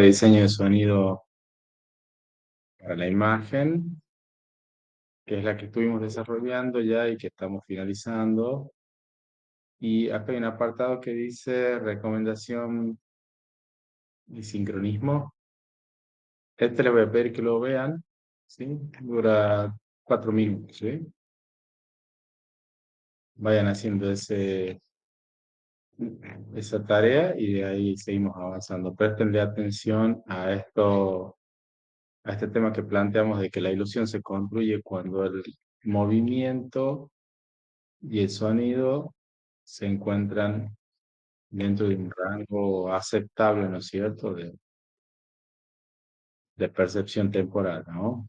Diseño de sonido para la imagen, que es la que estuvimos desarrollando ya y que estamos finalizando. Y acá hay un apartado que dice recomendación y sincronismo. Este les voy a pedir que lo vean, ¿sí? Dura 4 minutos, ¿sí? Vayan haciendo esa tarea y de ahí seguimos avanzando. Prestenle atención a esto, a este tema que planteamos de que la ilusión se construye cuando el movimiento y el sonido se encuentran dentro de un rango aceptable, ¿no es cierto?, de percepción temporal, ¿no?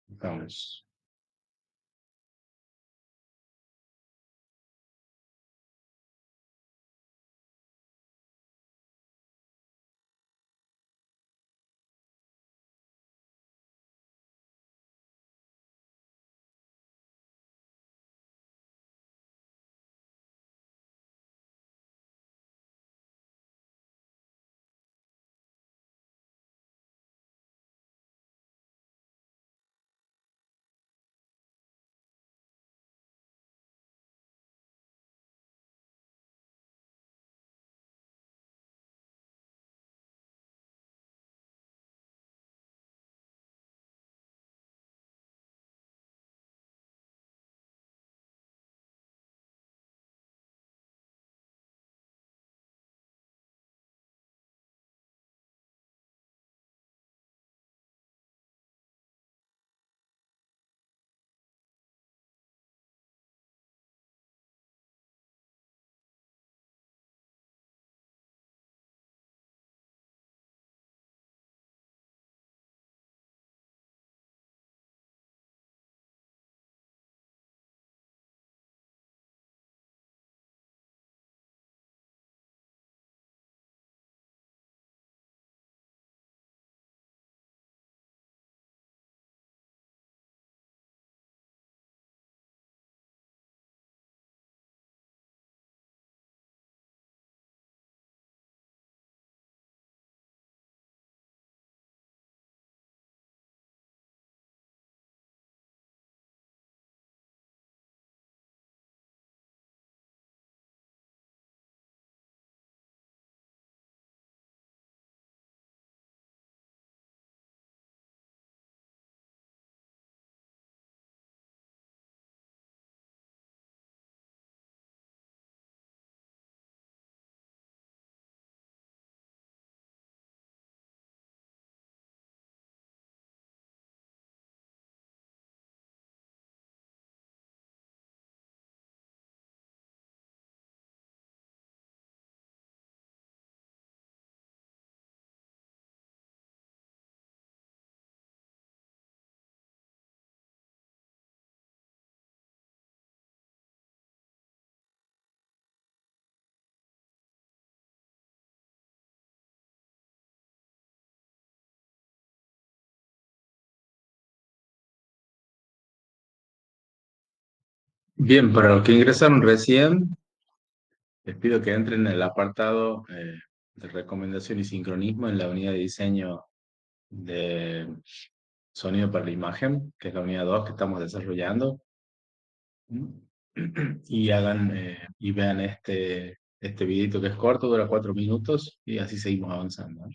Vamos. Bien, para los que ingresaron recién, les pido que entren en el apartado de recomendación y sincronismo en la unidad de diseño de sonido para la imagen, que es la unidad 2 que estamos desarrollando. Y hagan y vean este videito que es corto, dura 4 minutos, y así seguimos avanzando.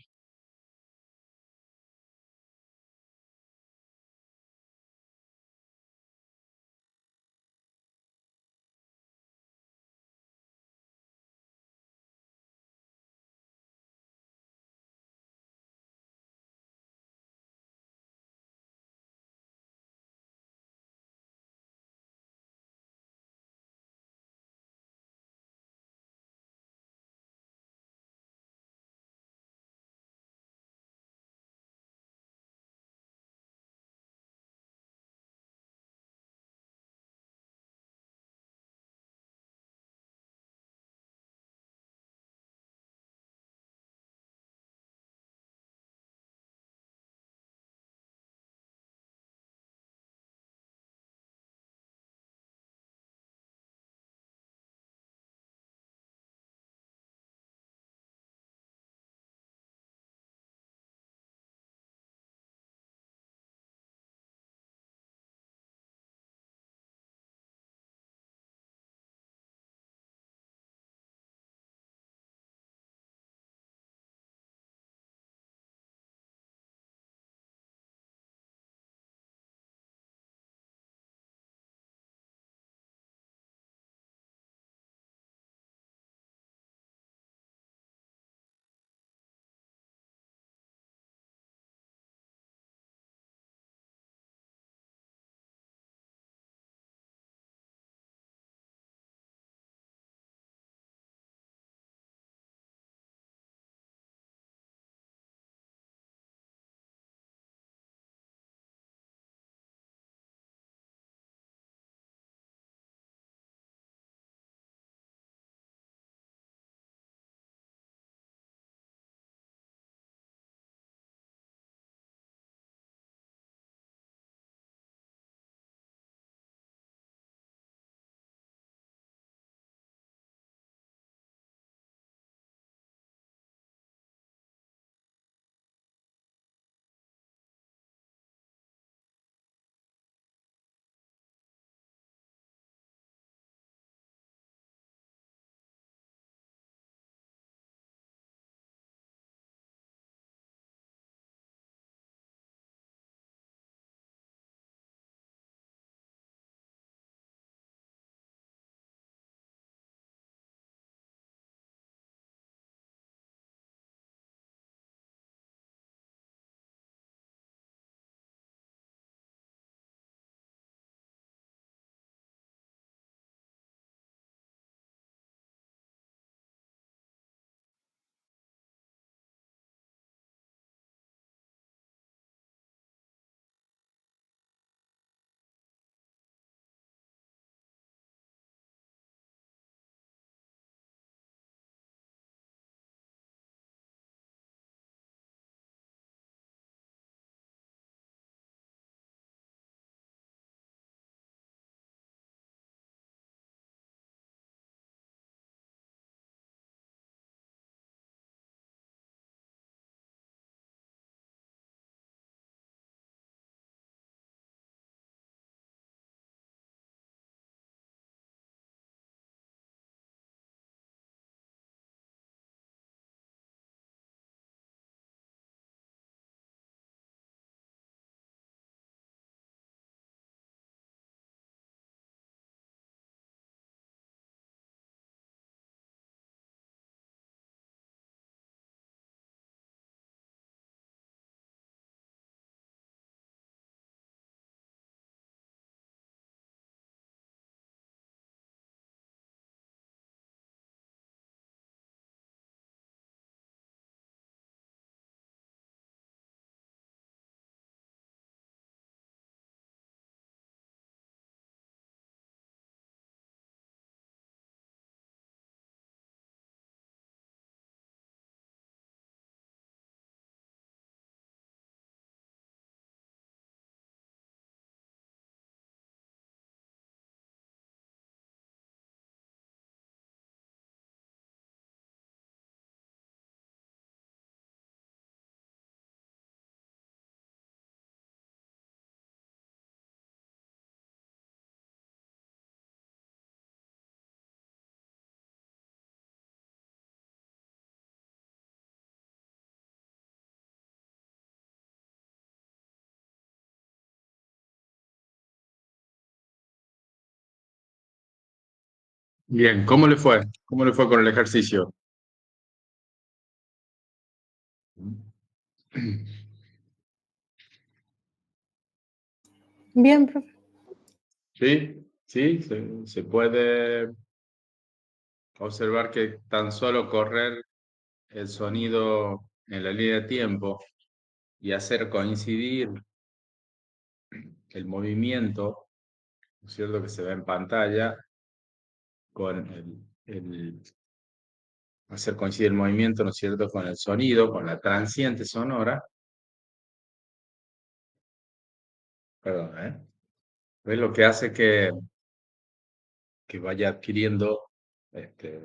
Bien, ¿cómo le fue? ¿Cómo le fue con el ejercicio? Bien, profe. Sí, sí, se puede observar que tan solo correr el sonido en la línea de tiempo y hacer coincidir el movimiento, ¿no es cierto?, que se ve en pantalla con hacer coincidir el movimiento, ¿no es cierto?, con el sonido, con la transiente sonora, perdón, ¿eh? Es lo que hace que vaya adquiriendo este,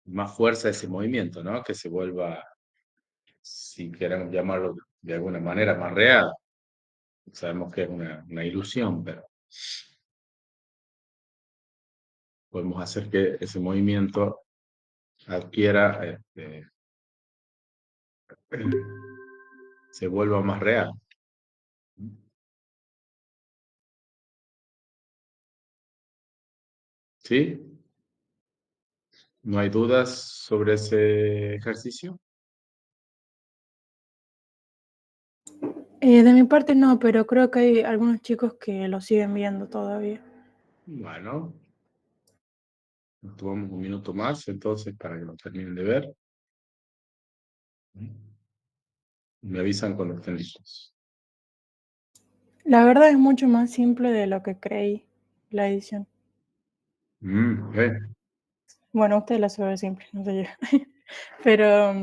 más fuerza ese movimiento, ¿no? Que se vuelva, si queremos llamarlo de alguna manera, más real. Sabemos que es una ilusión, pero podemos hacer que ese movimiento adquiera, se vuelva más real. ¿Sí? ¿No hay dudas sobre ese ejercicio? De mi parte no, pero creo que hay algunos chicos que lo siguen viendo todavía. Bueno, nos tomamos un minuto más entonces para que lo terminen de ver. Me avisan cuando estén listos. La verdad es mucho más simple de lo que creí la edición. Ok. Bueno, usted la sube simple, no sé yo. Pero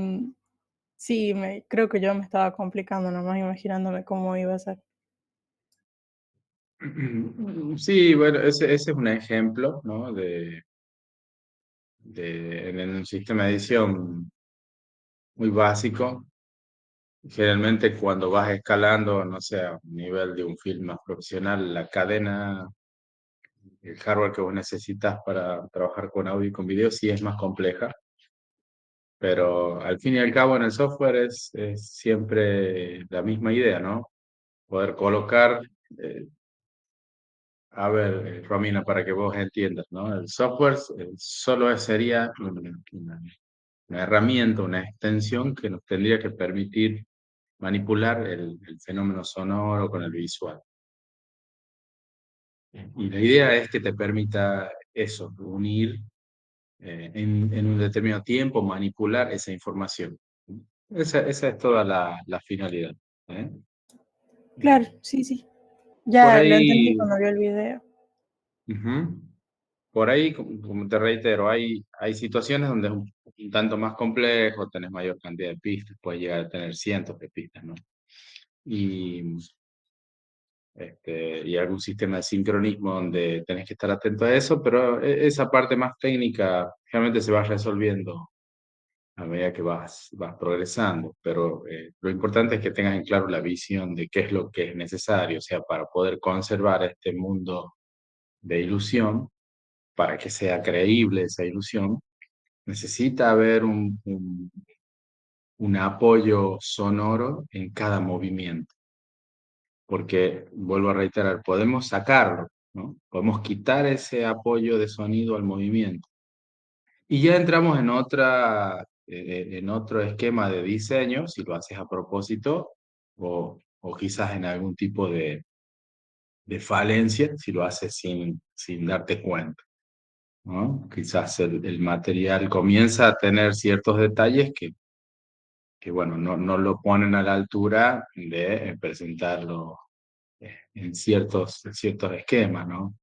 sí, creo que yo me estaba complicando nomás imaginándome cómo iba a ser. Sí, bueno, ese es un ejemplo, ¿no? En un sistema de edición muy básico. Generalmente cuando vas escalando, no sé, a un nivel de un film más profesional, la cadena, el hardware que vos necesitas para trabajar con audio y con video sí es más compleja, pero al fin y al cabo en el software es siempre la misma idea, ¿no? Poder colocar, eh, a ver, Romina, para que vos entiendas, ¿no? El software solo sería una herramienta, una extensión que nos tendría que permitir manipular el fenómeno sonoro con el visual. Y la idea es que te permita eso, unir en un determinado tiempo, manipular esa información. Esa es toda la finalidad. ¿Eh? Claro, sí, sí. Por Ya lo entendí ahí, cuando vi el video. ujú, por ahí, como te reitero, hay situaciones donde es un tanto más complejo, tenés mayor cantidad de pistas, puedes llegar a tener cientos de pistas, ¿no? Y, y algún sistema de sincronismo donde tenés que estar atento a eso, pero esa parte más técnica realmente se va resolviendo a medida que vas progresando, pero lo importante es que tengas en claro la visión de qué es lo que es necesario, o sea, para poder conservar este mundo de ilusión, para que sea creíble esa ilusión, necesita haber un apoyo sonoro en cada movimiento, porque, vuelvo a reiterar, podemos sacarlo, ¿no? Podemos quitar ese apoyo de sonido al movimiento. Y ya entramos en otro esquema de diseño, si lo haces a propósito, o quizás en algún tipo de falencia, si lo haces sin darte cuenta, ¿no? Quizás el material comienza a tener ciertos detalles que bueno, no lo ponen a la altura de presentarlo en ciertos esquemas, ¿no?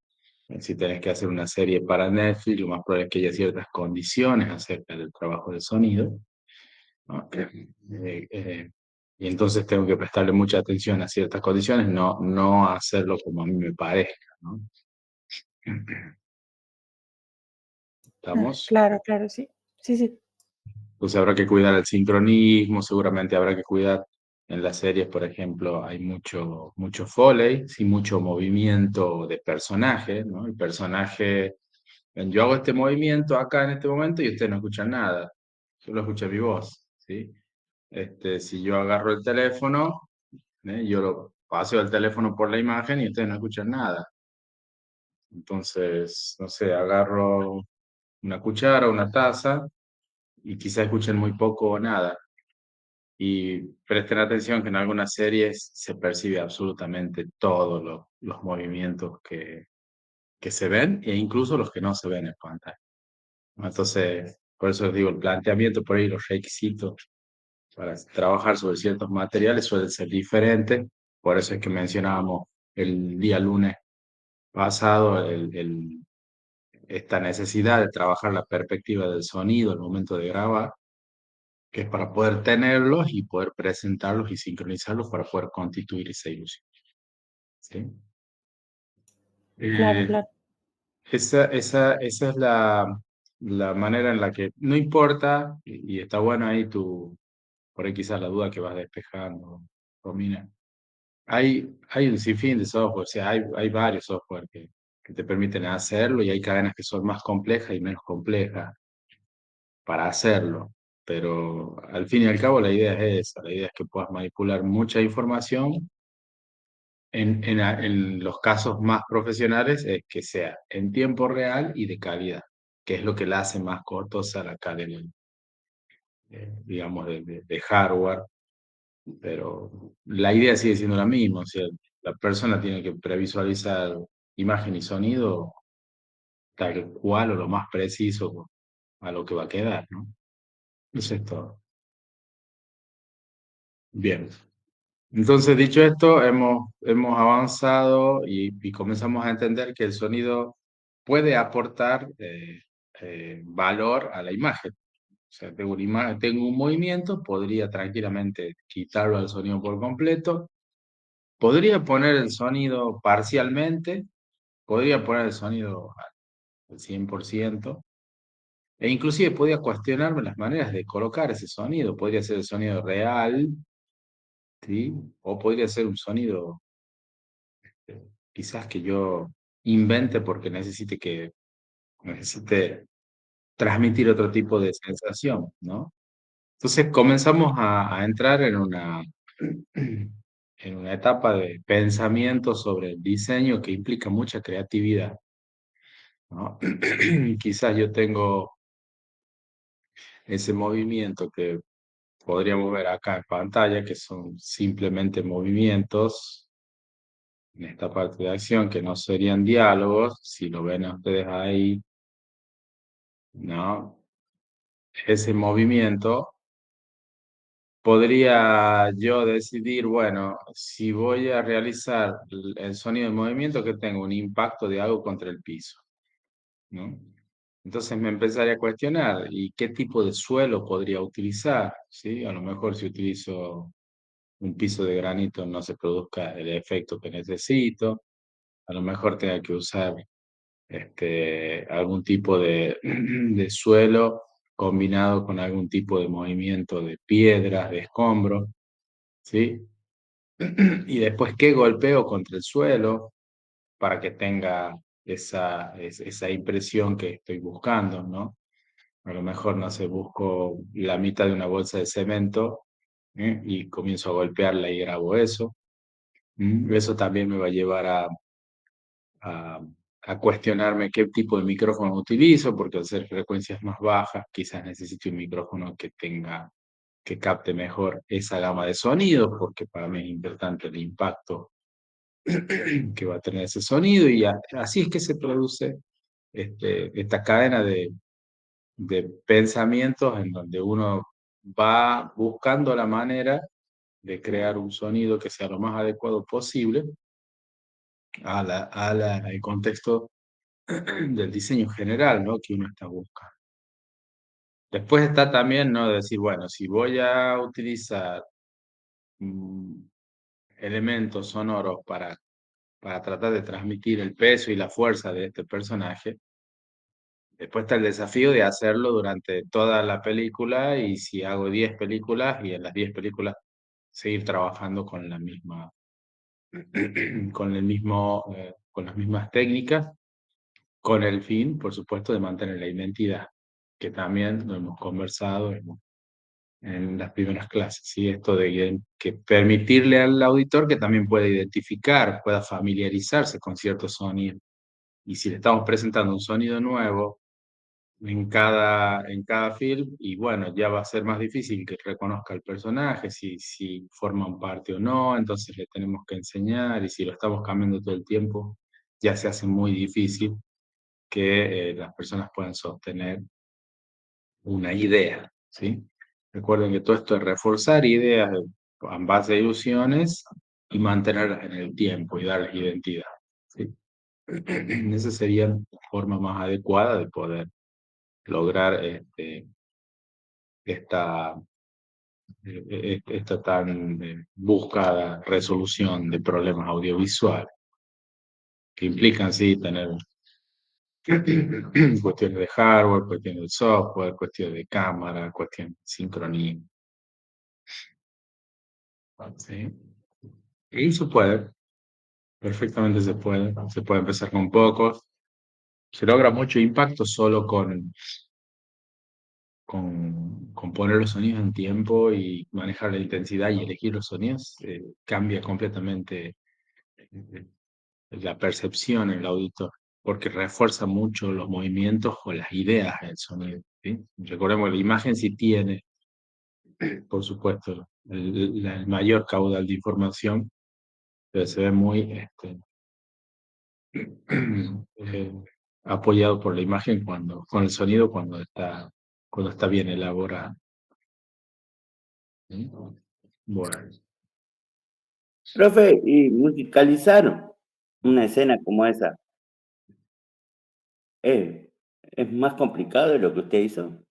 Si tenés que hacer una serie para Netflix, lo más probable es que haya ciertas condiciones acerca del trabajo del sonido, ¿no? Y entonces tengo que prestarle mucha atención a ciertas condiciones, no hacerlo como a mí me parezca, ¿no? Ah, ¿Estamos? claro, claro, sí. Sí, sí. Entonces habrá que cuidar el sincronismo, seguramente habrá que cuidar en las series, por ejemplo, hay mucho foley, sí, mucho movimiento de personaje, ¿no? El personaje, yo hago este movimiento acá en este momento y ustedes no escuchan nada, solo escuchan mi voz, ¿sí? Si yo agarro el teléfono, yo lo paseo el teléfono por la imagen y ustedes no escuchan nada. Entonces, no sé, agarro una cuchara, una taza y quizá escuchen muy poco o nada. Y presten atención que en algunas series se percibe absolutamente todos los movimientos que se ven e incluso los que no se ven en pantalla, ¿no? Entonces, por eso les digo, el planteamiento por ahí, los requisitos para trabajar sobre ciertos materiales suelen ser diferentes. Por eso es que mencionábamos el día lunes pasado esta necesidad de trabajar la perspectiva del sonido al momento de grabar, que es para poder tenerlos y poder presentarlos y sincronizarlos para poder constituir esa ilusión, ¿sí? Claro, Eh, claro. esa es la manera en la que no importa, y está bueno ahí por ahí quizás la duda que vas despejando, Romina. Hay un sinfín de software, o sea, hay varios software que te permiten hacerlo y hay cadenas que son más complejas y menos complejas para hacerlo. Pero al fin y al cabo la idea es esa, la idea es que puedas manipular mucha información. En los casos más profesionales es que sea en tiempo real y de calidad, que es lo que la hace más costosa la cadena, digamos, de hardware, pero la idea sigue siendo la misma, o sea, la persona tiene que previsualizar imagen y sonido tal cual o lo más preciso a lo que va a quedar, ¿no? Eso es todo. Bien. Entonces, dicho esto, hemos avanzado y comenzamos a entender que el sonido puede aportar valor a la imagen. O sea, tengo un movimiento, podría tranquilamente quitarlo al sonido por completo, podría poner el sonido parcialmente, podría poner el sonido al 100%, e inclusive podría cuestionarme las maneras de colocar ese sonido. Podría ser el sonido real, ¿sí? O podría ser un sonido quizás que yo invente porque necesite transmitir otro tipo de sensación, ¿no? Entonces comenzamos a entrar en una etapa de pensamiento sobre el diseño que implica mucha creatividad, ¿no? Quizás yo tengo ese movimiento que podríamos ver acá en pantalla, que son simplemente movimientos en esta parte de acción, que no serían diálogos, si lo ven ustedes ahí, ¿no? Ese movimiento, podría yo decidir, bueno, si voy a realizar el sonido del movimiento, que tengo un impacto de algo contra el piso, ¿no? Entonces me empezaría a cuestionar, ¿y qué tipo de suelo podría utilizar? ¿Sí? A lo mejor si utilizo un piso de granito no se produzca el efecto que necesito, a lo mejor tenga que usar algún tipo de suelo combinado con algún tipo de movimiento de piedras, de escombros, ¿sí? Y después, ¿qué golpeo contra el suelo para que tenga esa impresión que estoy buscando, ¿no? A lo mejor, no sé, busco la mitad de una bolsa de cemento, y comienzo a golpearla y grabo eso. Eso también me va a llevar a, a cuestionarme qué tipo de micrófono utilizo, porque al ser frecuencias más bajas, quizás necesite un micrófono que capte mejor esa gama de sonidos, porque para mí es importante el impacto que va a tener ese sonido, y así es que se produce esta cadena de pensamientos en donde uno va buscando la manera de crear un sonido que sea lo más adecuado posible al contexto del diseño general, ¿no? Que uno está buscando. Después está también, ¿no? Decir, bueno, si voy a utilizar mm, elementos sonoros para tratar de transmitir el peso y la fuerza de este personaje, después está el desafío de hacerlo durante toda la película, y si hago 10 películas y en las 10 películas seguir trabajando con la misma, con el mismo, con las mismas técnicas, con el fin, por supuesto, de mantener la identidad, que también lo hemos conversado en las primeras clases, ¿sí? Esto de que permitirle al auditor que también pueda identificar, pueda familiarizarse con ciertos sonidos, Y si le estamos presentando un sonido nuevo en cada film, y bueno, ya va a ser más difícil que reconozca el personaje, si forman parte o no, entonces le tenemos que enseñar, y si lo estamos cambiando todo el tiempo, ya se hace muy difícil que las personas puedan sostener una idea, ¿sí? Recuerden que todo esto es reforzar ideas en base a ilusiones y mantenerlas en el tiempo y darles identidad, ¿sí? Esa sería la forma más adecuada de poder lograr esta, esta tan buscada resolución de problemas audiovisuales, que implican, sí, tener cuestiones de hardware, cuestiones de software, cuestiones de cámara, cuestiones de sincronía, ¿sí? Y se puede, perfectamente se puede empezar con pocos, se logra mucho impacto solo con poner los sonidos en tiempo y manejar la intensidad y elegir los sonidos, cambia completamente eh, la percepción en el auditor, porque refuerza mucho los movimientos o las ideas del sonido, ¿sí? Recordemos, la imagen sí tiene, por supuesto, el mayor caudal de información, pero se ve muy eh, apoyado por la imagen con el sonido cuando está bien elaborado, ¿sí? Bueno, Profe, y musicalizar una escena como esa, ¿es, es más complicado de lo que usted hizo?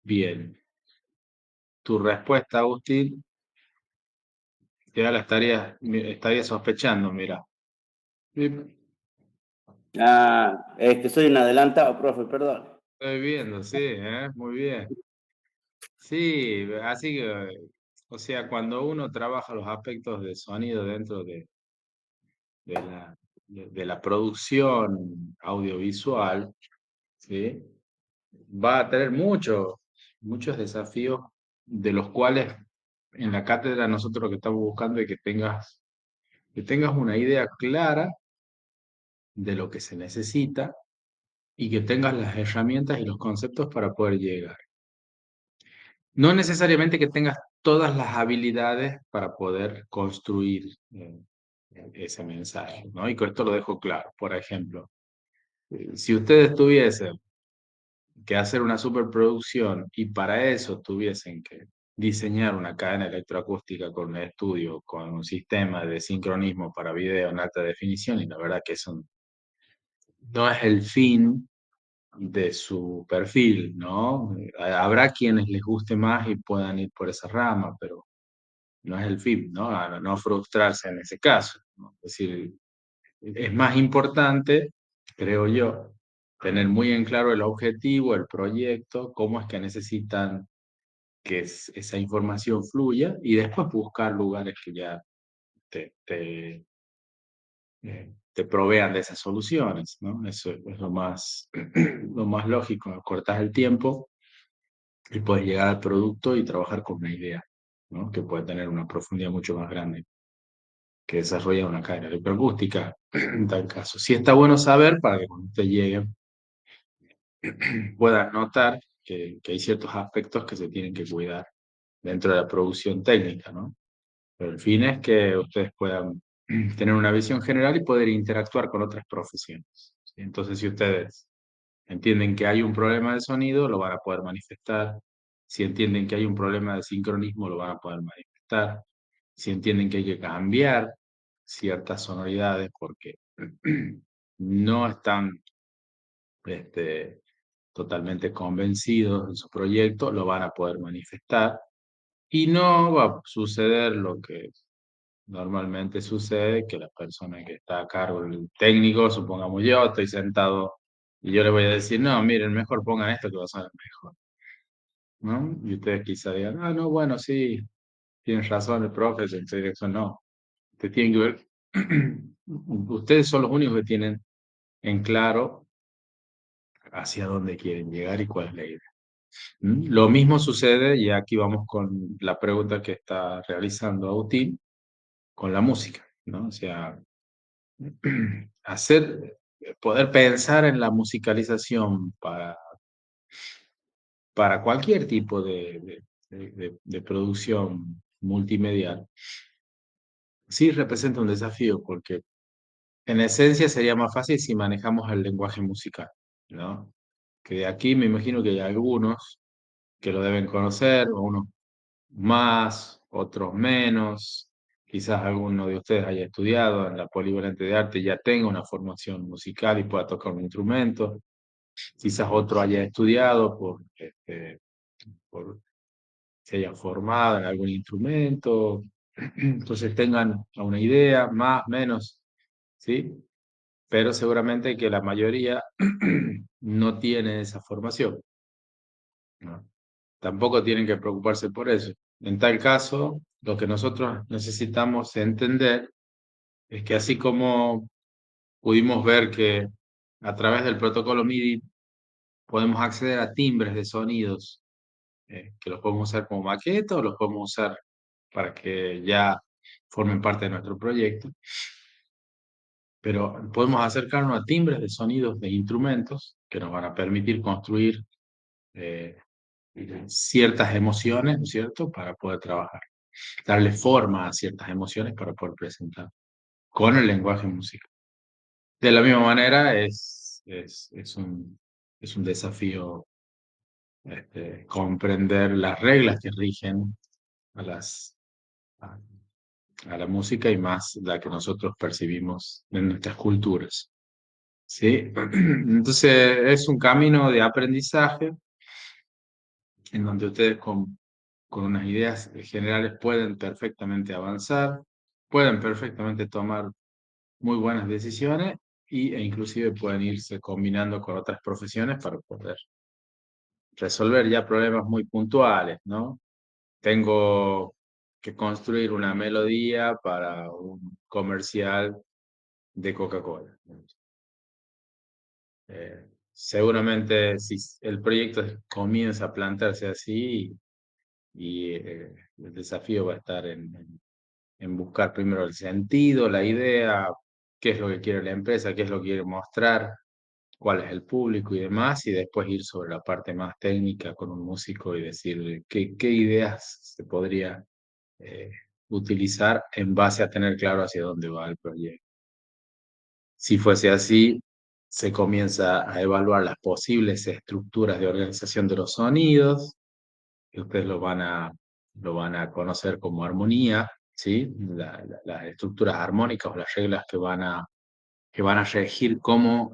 bien. Tu respuesta, Agustín, ya la estaría sospechando, mira. Sí, Ah, es que soy un adelantado, profe, perdón. estoy viendo, sí, muy bien. Sí, así que, o sea, cuando uno trabaja los aspectos de sonido dentro de de la producción audiovisual, ¿sí? Va a tener muchos desafíos de los cuales en la cátedra nosotros lo que estamos buscando es que tengas una idea clara de lo que se necesita y que tengas las herramientas y los conceptos para poder llegar. No necesariamente que tengas todas las habilidades para poder construir ese mensaje, ¿no? Y con esto lo dejo claro. Por ejemplo, si ustedes tuviesen que hacer una superproducción y para eso tuviesen que diseñar una cadena electroacústica con un estudio, con un sistema de sincronismo para video en alta definición, y la verdad que eso no es el fin de su perfil, ¿no? Habrá quienes les guste más y puedan ir por esa rama, pero no es el fin, ¿no? A no frustrarse en ese caso, ¿no? Es decir, es más importante, creo yo, tener muy en claro el objetivo, el proyecto, cómo es que necesitan que esa información fluya y después buscar lugares que ya te, te, te provean de esas soluciones, ¿no? Eso es lo más lógico, cortas el tiempo y puedes llegar al producto y trabajar con una idea, ¿no? Que puede tener una profundidad mucho más grande que desarrolla una cadena electroacústica en tal caso. Sí está bueno saber para que cuando usted llegue pueda notar que hay ciertos aspectos que se tienen que cuidar dentro de la producción técnica, ¿no? Pero el fin es que ustedes puedan tener una visión general y poder interactuar con otras profesiones, ¿sí? Entonces, si ustedes entienden que hay un problema de sonido, lo van a poder manifestar. Si entienden que hay un problema de sincronismo, lo van a poder manifestar. Si entienden que hay que cambiar ciertas sonoridades porque no están este, totalmente convencidos de su proyecto, lo van a poder manifestar. Y no va a suceder lo que normalmente sucede, que la persona que está a cargo del técnico, supongamos yo, estoy sentado y yo le voy a decir, no, miren, mejor pongan esto que va a sonar mejor, ¿no? Y ustedes quizá digan, ah, no, bueno, sí, tienes razón el profe, en esa dirección no. Ustedes tienen que ver, ustedes son los únicos que tienen en claro hacia dónde quieren llegar y cuál es la idea. ¿Mm? Lo mismo sucede, y aquí vamos con la pregunta que está realizando Agustín, con la música, ¿no? O sea, hacer poder pensar en la musicalización para cualquier tipo de producción multimedial, sí representa un desafío, porque en esencia sería más fácil si manejamos el lenguaje musical, ¿no? Que de aquí me imagino que hay algunos que lo deben conocer, o unos más, otros menos. Quizás alguno de ustedes haya estudiado en la Polivalente de Arte y ya tenga una formación musical y pueda tocar un instrumento. Quizás otro haya estudiado por se haya formado en algún instrumento. Entonces tengan una idea, más, menos, ¿sí? Pero seguramente que la mayoría no tiene esa formación, ¿no? Tampoco tienen que preocuparse por eso. En tal caso, lo que nosotros necesitamos entender es que así como pudimos ver que a través del protocolo MIDI podemos acceder a timbres de sonidos, que los podemos usar como maqueta o los podemos usar para que ya formen parte de nuestro proyecto, pero podemos acercarnos a timbres de sonidos de instrumentos que nos van a permitir construir eh, ciertas emociones, ¿no es cierto?, para poder trabajar, darle forma a ciertas emociones para poder presentar con el lenguaje musical. De la misma manera, es un desafío comprender las reglas que rigen a, las, a, a la música y más la que nosotros percibimos en nuestras culturas. ¿Sí? Entonces, es un camino de aprendizaje en donde ustedes con unas ideas generales pueden perfectamente avanzar, pueden perfectamente tomar muy buenas decisiones e inclusive pueden irse combinando con otras profesiones para poder resolver ya problemas muy puntuales, ¿no? Tengo que construir una melodía para un comercial de Coca-Cola. Seguramente si el proyecto comienza a plantearse así y el desafío va a estar en buscar primero el sentido, la idea, qué es lo que quiere la empresa, qué es lo que quiere mostrar, cuál es el público y demás, y después ir sobre la parte más técnica con un músico y decir qué ideas se podría eh, utilizar en base a tener claro hacia dónde va el proyecto. Si fuese así, se comienza a evaluar las posibles estructuras de organización de los sonidos, que ustedes lo van a conocer como armonía, ¿sí? Las estructuras armónicas o las reglas que van a regir cómo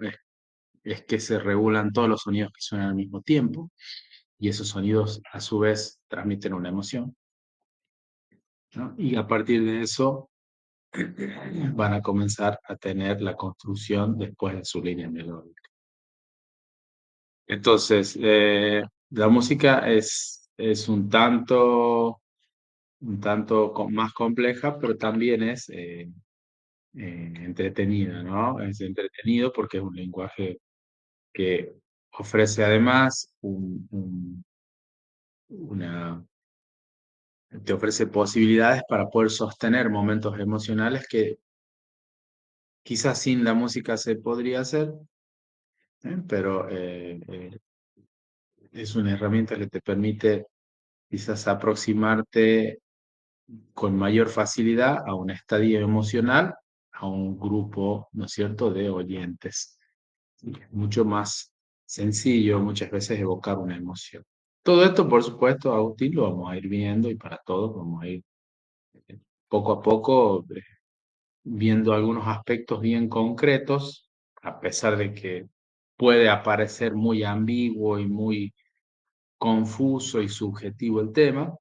es que se regulan todos los sonidos que suenan al mismo tiempo, y esos sonidos a su vez transmiten una emoción, ¿no? Y a partir de eso van a comenzar a tener la construcción después de su línea melódica. Entonces, la música es un tanto más compleja, pero también es entretenida, ¿no? Es entretenido porque es un lenguaje que ofrece además una, te ofrece posibilidades para poder sostener momentos emocionales que quizás sin la música se podría hacer, pero es una herramienta que te permite quizás aproximarte con mayor facilidad a un estadio emocional, a un grupo, ¿no es cierto?, de oyentes. Es mucho más sencillo muchas veces evocar una emoción. Todo esto, por supuesto, Agustín, lo vamos a ir viendo y para todos vamos a ir poco a poco viendo algunos aspectos bien concretos, a pesar de que puede aparecer muy ambiguo y muy confuso y subjetivo el tema,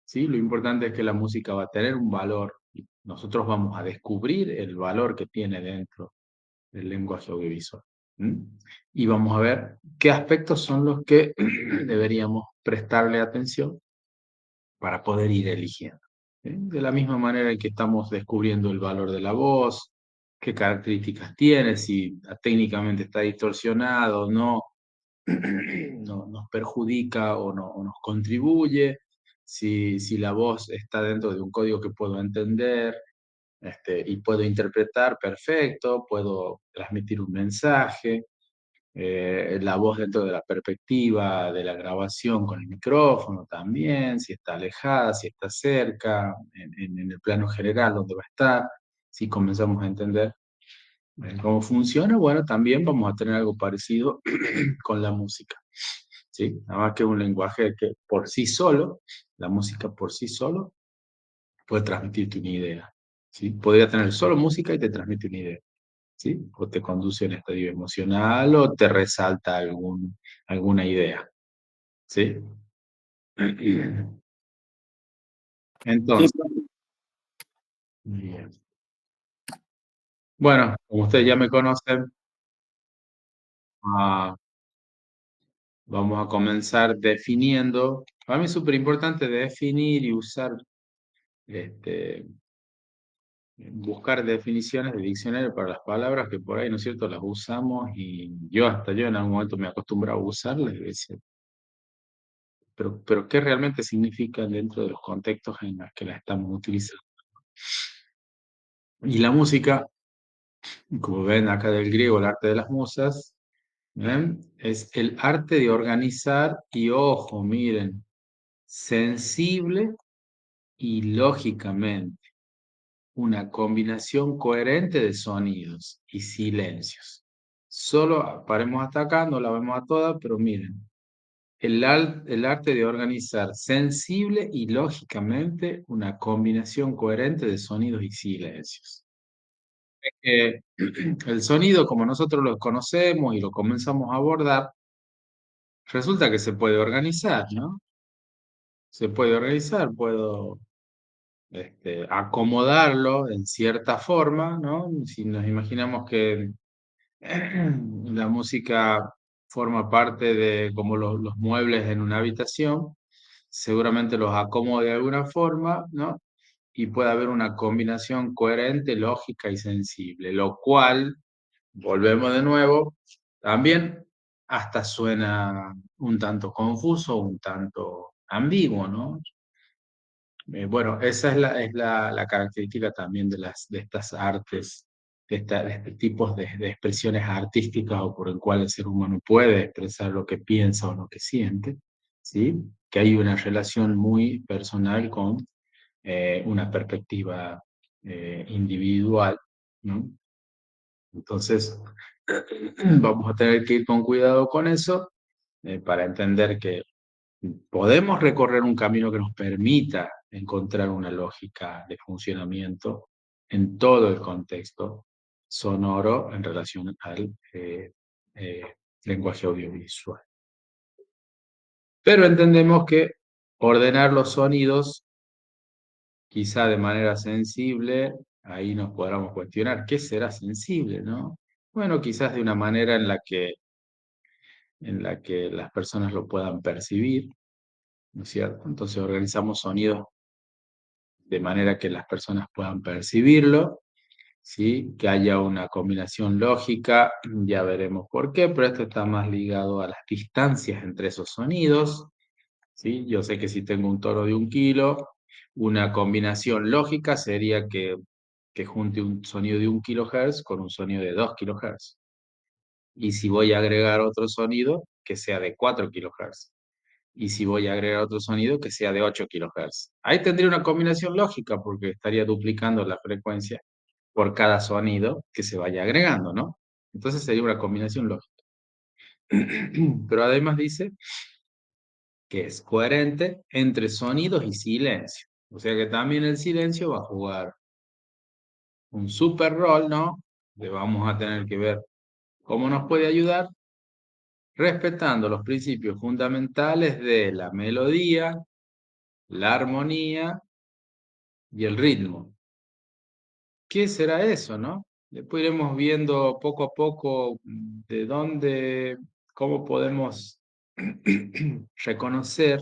¿sí? Lo importante es que la música va a tener un valor y nosotros vamos a descubrir el valor que tiene dentro del lenguaje audiovisual. Y vamos a ver qué aspectos son los que deberíamos prestarle atención para poder ir eligiendo. ¿Sí? De la misma manera en que estamos descubriendo el valor de la voz, qué características tiene, si técnicamente está distorsionado o no, nos perjudica o nos contribuye, si la voz está dentro de un código que puedo entender, y puedo interpretar perfecto, puedo transmitir un mensaje, la voz dentro de la perspectiva de la grabación con el micrófono también, si está alejada, si está cerca, en el plano general donde va a estar, si comenzamos a entender cómo funciona, bueno, también vamos a tener algo parecido con la música. ¿Sí? Nada más que un lenguaje que por sí solo, la música por sí solo, puede transmitirte una idea. ¿Sí? Podría tener solo música y te transmite una idea. ¿Sí? O te conduce a un estadio emocional o te resalta alguna idea. ¿Sí? Sí, Entonces, bien. Bueno, como ustedes ya me conocen, ah, vamos a comenzar definiendo. Para mí es súper importante definir y usar, este, buscar definiciones de diccionario para las palabras que por ahí, ¿no es cierto?, las usamos y yo en algún momento me acostumbro a usarlas y decir, pero ¿qué realmente significan dentro de los contextos en los que las estamos utilizando? Y la música, como ven acá del griego, el arte de las musas, ¿ven? Es el arte de organizar y, ojo, miren, sensible y lógicamente, una combinación coherente de sonidos y silencios. Solo paremos hasta acá, no la vemos a todas, pero miren, el arte de organizar sensible y lógicamente una combinación coherente de sonidos y silencios. El sonido, como nosotros lo conocemos y lo comenzamos a abordar, resulta que se puede organizar, ¿no? Se puede organizar, puedo acomodarlo en cierta forma, ¿no? Si nos imaginamos que la música forma parte de como los muebles en una habitación, seguramente los acomodo de alguna forma, ¿no? Y puede haber una combinación coherente, lógica y sensible, lo cual, volvemos de nuevo, también hasta suena un tanto confuso, un tanto ambiguo, ¿no? Bueno, esa es la característica también de estas artes, de este tipos de expresiones artísticas o por el cual el ser humano puede expresar lo que piensa o lo que siente, ¿sí? Que hay una relación muy personal con una perspectiva individual, ¿no? Entonces, vamos a tener que ir con cuidado con eso para entender que podemos recorrer un camino que nos permita encontrar una lógica de funcionamiento en todo el contexto sonoro en relación al eh, lenguaje audiovisual. Pero entendemos que ordenar los sonidos, quizá de manera sensible, ahí nos podamos cuestionar qué será sensible, ¿no? Bueno, quizás de una manera en la que las personas lo puedan percibir, ¿no es cierto? Entonces organizamos sonidos de manera que las personas puedan percibirlo, ¿sí? Que haya una combinación lógica, ya veremos por qué, pero esto está más ligado a las distancias entre esos sonidos, ¿sí? Yo sé que si tengo un toro de 1 kilo, una combinación lógica sería que junte un sonido de 1 kHz con un sonido de 2 kHz. Y si voy a agregar otro sonido, que sea de 4 kHz. Y si voy a agregar otro sonido, que sea de 8 kHz. Ahí tendría una combinación lógica porque estaría duplicando la frecuencia por cada sonido que se vaya agregando, ¿no? Entonces sería una combinación lógica. Pero además dice que es coherente entre sonidos y silencio. O sea que también el silencio va a jugar un super rol, ¿no? Le vamos a tener que ver cómo nos puede ayudar respetando los principios fundamentales de la melodía, la armonía y el ritmo. ¿Qué será eso, no? Después iremos viendo poco a poco de dónde, cómo podemos reconocer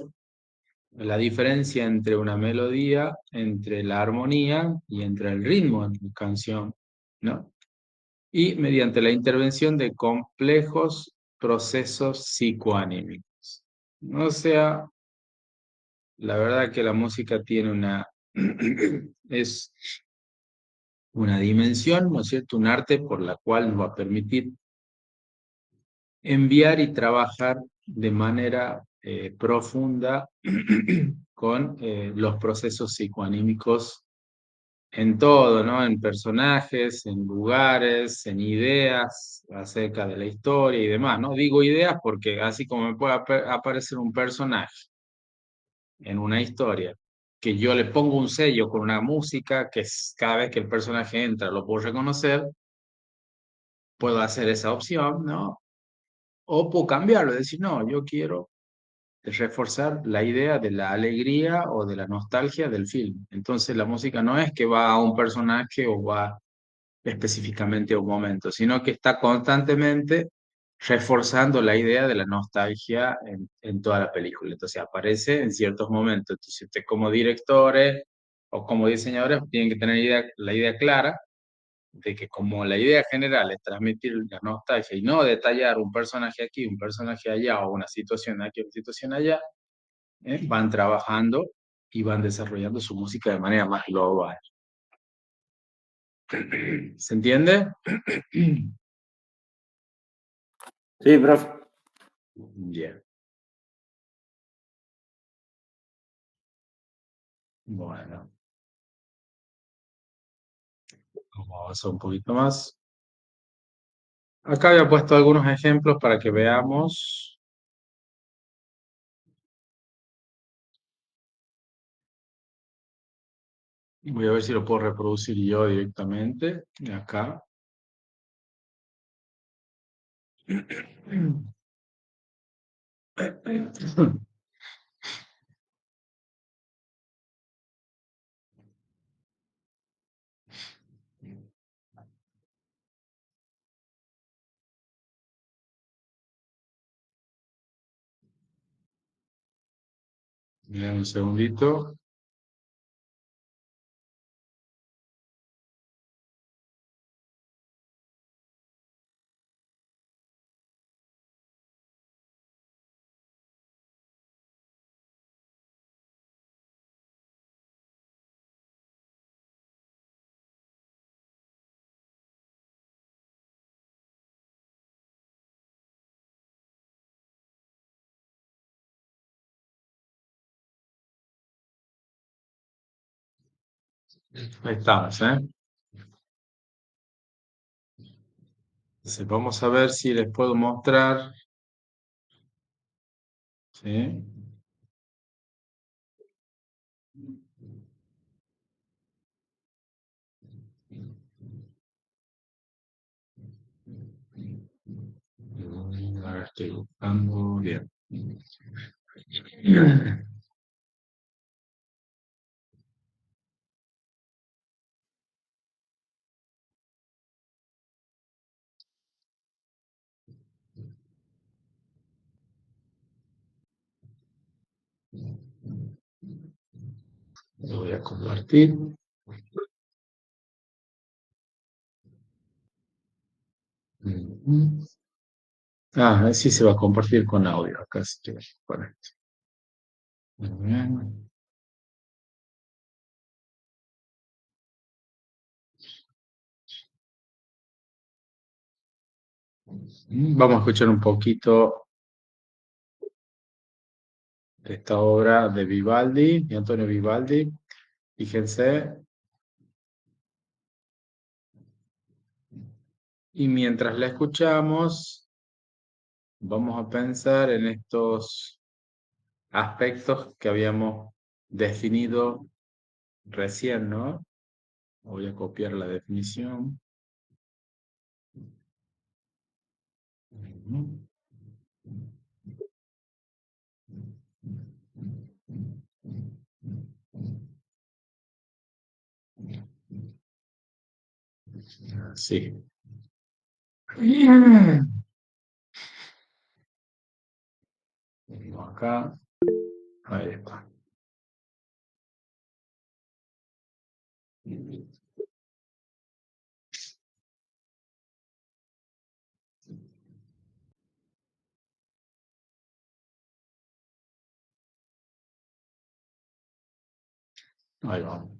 la diferencia entre una melodía, entre la armonía y entre el ritmo en una canción, ¿no? Y mediante la intervención de complejos procesos psicoanímicos. O sea, la verdad que la música tiene una... es una dimensión, ¿no es cierto? Un arte por la cual nos va a permitir enviar y trabajar de manera profunda con los procesos psicoanímicos en todo, ¿no? En personajes, en lugares, en ideas acerca de la historia y demás, ¿no? Digo ideas porque así como me puede aparecer un personaje en una historia, que yo le pongo un sello con una música que cada vez que el personaje entra lo puedo reconocer, puedo hacer esa opción, ¿no? O puedo cambiarlo, decir, no, yo quiero reforzar la idea de la alegría o de la nostalgia del film. Entonces la música no es que va a un personaje o va específicamente a un momento, sino que está constantemente reforzando la idea de la nostalgia en toda la película. Entonces aparece en ciertos momentos. Entonces usted como directores o como diseñadores tienen que tener la idea clara de que como la idea general es transmitir la nostalgia y no detallar un personaje aquí, un personaje allá o una situación aquí, una situación allá, van trabajando y van desarrollando su música de manera más global. ¿Se entiende? Sí, profe. Bien. Bueno, vamos a avanzar un poquito más. Acá había puesto algunos ejemplos para que veamos. Voy a ver si lo puedo reproducir yo directamente. De acá. Miren un segundito. Ahí estamos, ¿eh? Entonces, vamos a ver si les puedo mostrar. ¿Sí? Ahora estoy buscando. Bien. Lo voy a compartir. Ah, sí se va a compartir con audio. Acá sí. Correcto. Muy bien. Vamos a escuchar un poquito de esta obra de Vivaldi, de Antonio Vivaldi. Fíjense. Y mientras la escuchamos, vamos a pensar en estos aspectos que habíamos definido recién, ¿no? Voy a copiar la definición. Sí. Acá. Ahí está. Ahí vamos.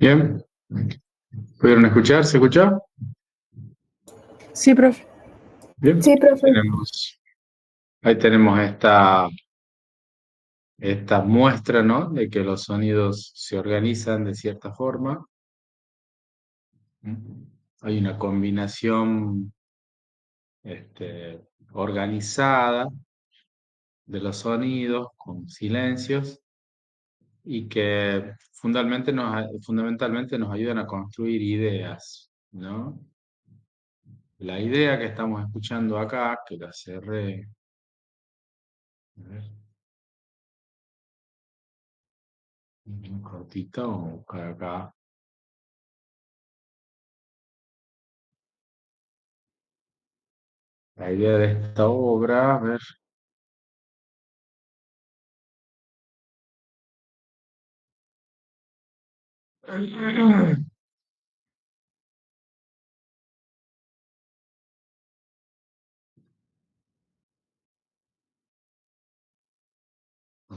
Bien, ¿pudieron escuchar? ¿Se escuchó? Sí, profe. Bien, Sí, profe. ahí tenemos esta muestra, ¿no? De que los sonidos se organizan de cierta forma. Hay una combinación organizada de los sonidos con silencios y que fundamentalmente nos ayudan a construir ideas, ¿no? La idea que estamos escuchando acá, que la cerré, a ver, muy cortita, vamos a buscar acá. La idea de esta obra, a ver. A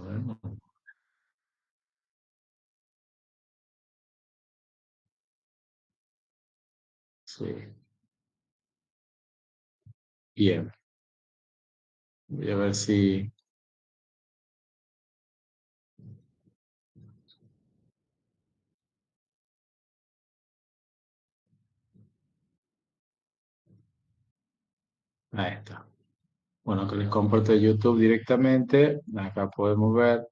ver, sí, bien. Voy a ver si... Ahí está. Bueno, que les comparto de YouTube directamente. Acá podemos ver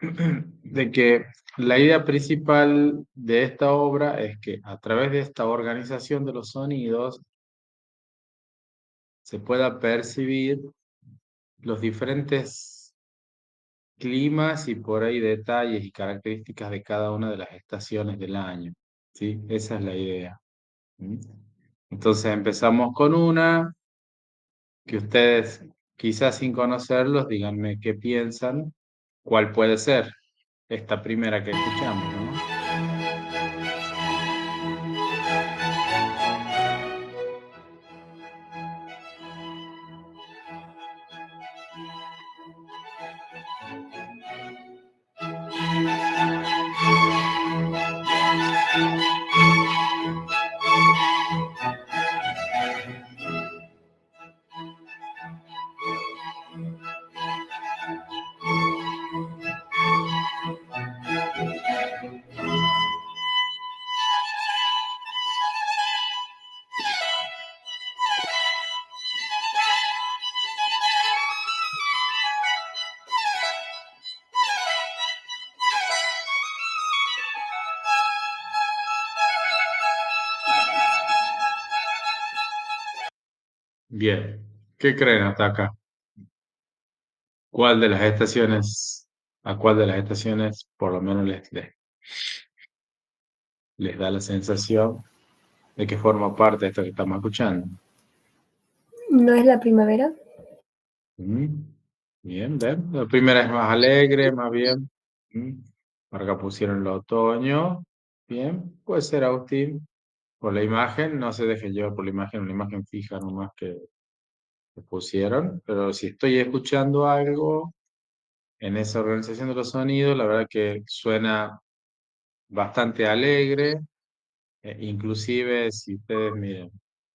de que la idea principal de esta obra es que a través de esta organización de los sonidos se pueda percibir los diferentes climas y por ahí detalles y características de cada una de las estaciones del año. ¿Sí? Esa es la idea. ¿Mm? Entonces empezamos con una que ustedes, quizás sin conocerlos, díganme qué piensan, cuál puede ser esta primera que escuchamos, ¿no? Bien, ¿qué creen hasta acá? ¿Cuál de las estaciones, a cuál de las estaciones por lo menos les da la sensación de que forma parte de esto que estamos escuchando? ¿No es la primavera? Mm, bien, ven. La primera es más alegre, más bien. Mm, por acá pusieron el otoño. Bien, puede ser Agustín. Por la imagen, no se deje llevar por la imagen, una imagen fija nomás que pusieron. Pero si estoy escuchando algo en esa organización de los sonidos, la verdad que suena bastante alegre. Inclusive, si ustedes miren,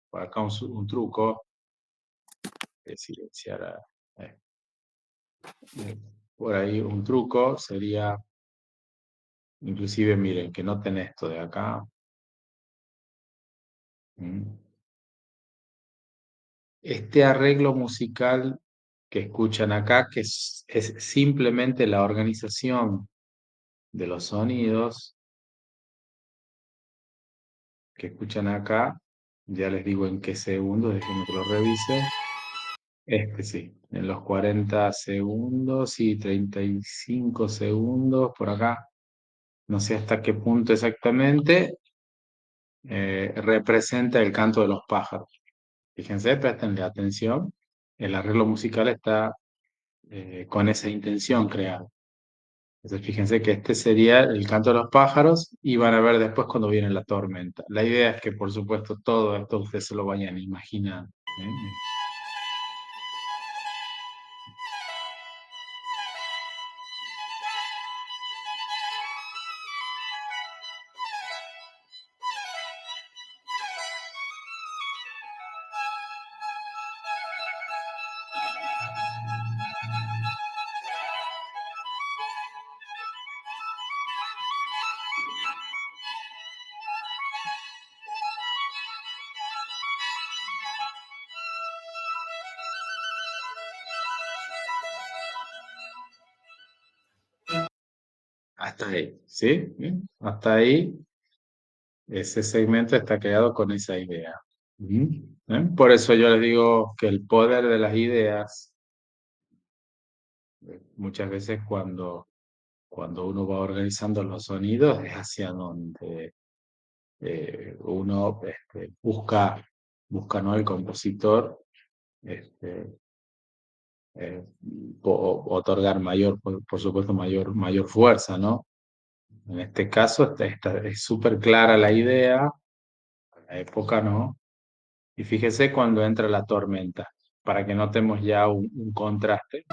por acá un truco de silenciar eh, eh, por ahí un truco sería, inclusive miren, que noten esto de acá. Mm. Este arreglo musical que escuchan acá, que es simplemente la organización de los sonidos que escuchan acá, ya les digo en qué segundos, déjenme que lo revise. Este sí, en los 40 segundos y 35 segundos por acá, no sé hasta qué punto exactamente, representa el canto de los pájaros. Fíjense, prestenle atención, el arreglo musical está con esa intención creado. Entonces fíjense que este sería el canto de los pájaros y van a ver después cuando viene la tormenta. La idea es que por supuesto todo esto ustedes se lo vayan imaginando. ¿Eh? hasta ahí, ¿sí? ¿Bien? Hasta ahí, ese segmento está creado con esa idea. ¿Bien? Por eso yo les digo que el poder de las ideas, muchas veces cuando uno va organizando los sonidos, es hacia donde uno busca, ¿no? El compositor, este, eh, otorgar mayor, por supuesto, mayor fuerza, ¿no? En este caso es súper clara la idea, la época, ¿no? Y fíjese cuando entra la tormenta, para que notemos ya un contraste.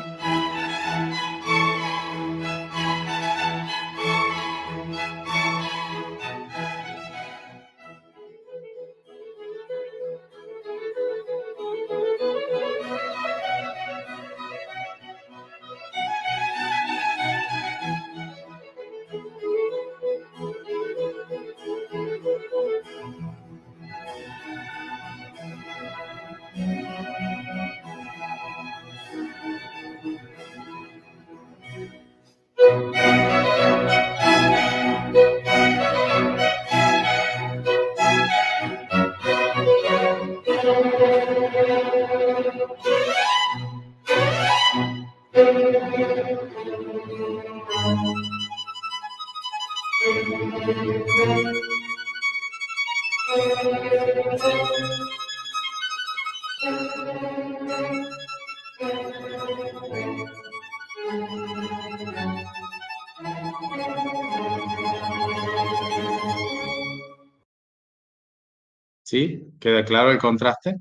¿Sí? ¿Queda claro el contraste?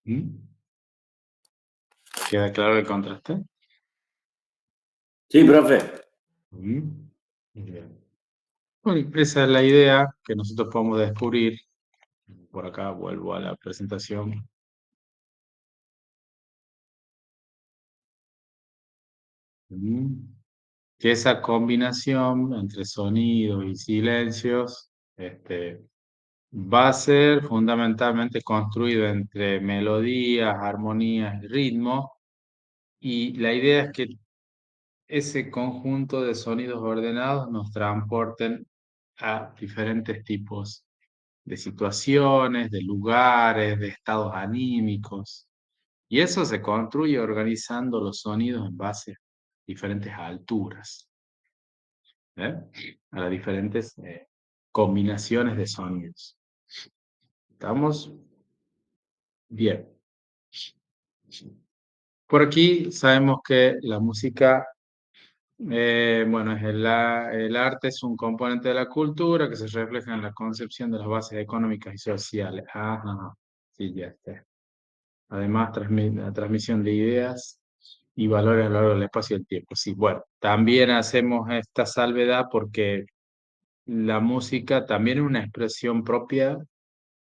¿Mm? ¿Queda claro el contraste? Sí, profe. ¿Mm? Bien. Bueno, esa es la idea que nosotros podemos descubrir. Por acá vuelvo a la presentación. ¿Mm? Que esa combinación entre sonidos y silencios va a ser fundamentalmente construido entre melodías, armonías y ritmo. Y la idea es que ese conjunto de sonidos ordenados nos transporten a diferentes tipos de situaciones, de lugares, de estados anímicos. Y eso se construye organizando los sonidos en base a diferentes alturas, ¿eh? A las diferentes combinaciones de sonidos. ¿Estamos? Bien. Por aquí sabemos que la música, bueno, el arte es un componente de la cultura que se refleja en la concepción de las bases económicas y sociales. Ajá, sí, ya está. Además, la transmisión de ideas y valores a lo largo del espacio y el tiempo. Sí, bueno, también hacemos esta salvedad porque la música también es una expresión propia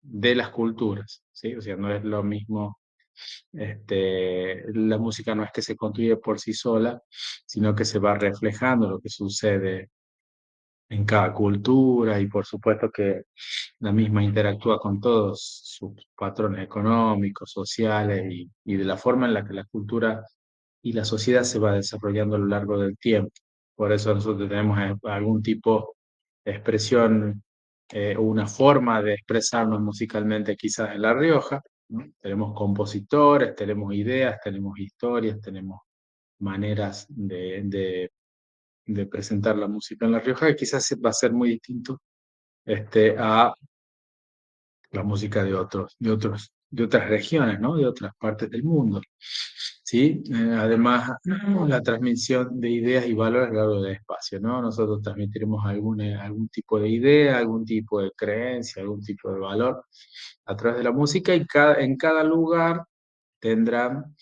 de las culturas, ¿sí? O sea, no es lo mismo, la música no es que se construye por sí sola, sino que se va reflejando lo que sucede en cada cultura y por supuesto que la misma interactúa con todos sus patrones económicos, sociales y de la forma en la que la cultura y la sociedad se va desarrollando a lo largo del tiempo. Por eso nosotros tenemos algún tipo de expresión o una forma de expresarnos musicalmente quizás en La Rioja, ¿no? Tenemos compositores, tenemos ideas, tenemos historias, tenemos maneras de presentar la música en La Rioja que quizás va a ser muy distinto a la música de otras regiones, ¿no? De otras partes del mundo. ¿Sí? Además, la transmisión de ideas y valores a lo largo del espacio, ¿no? Nosotros transmitiremos algún tipo de idea, algún tipo de creencia, algún tipo de valor a través de la música y en cada lugar tendrán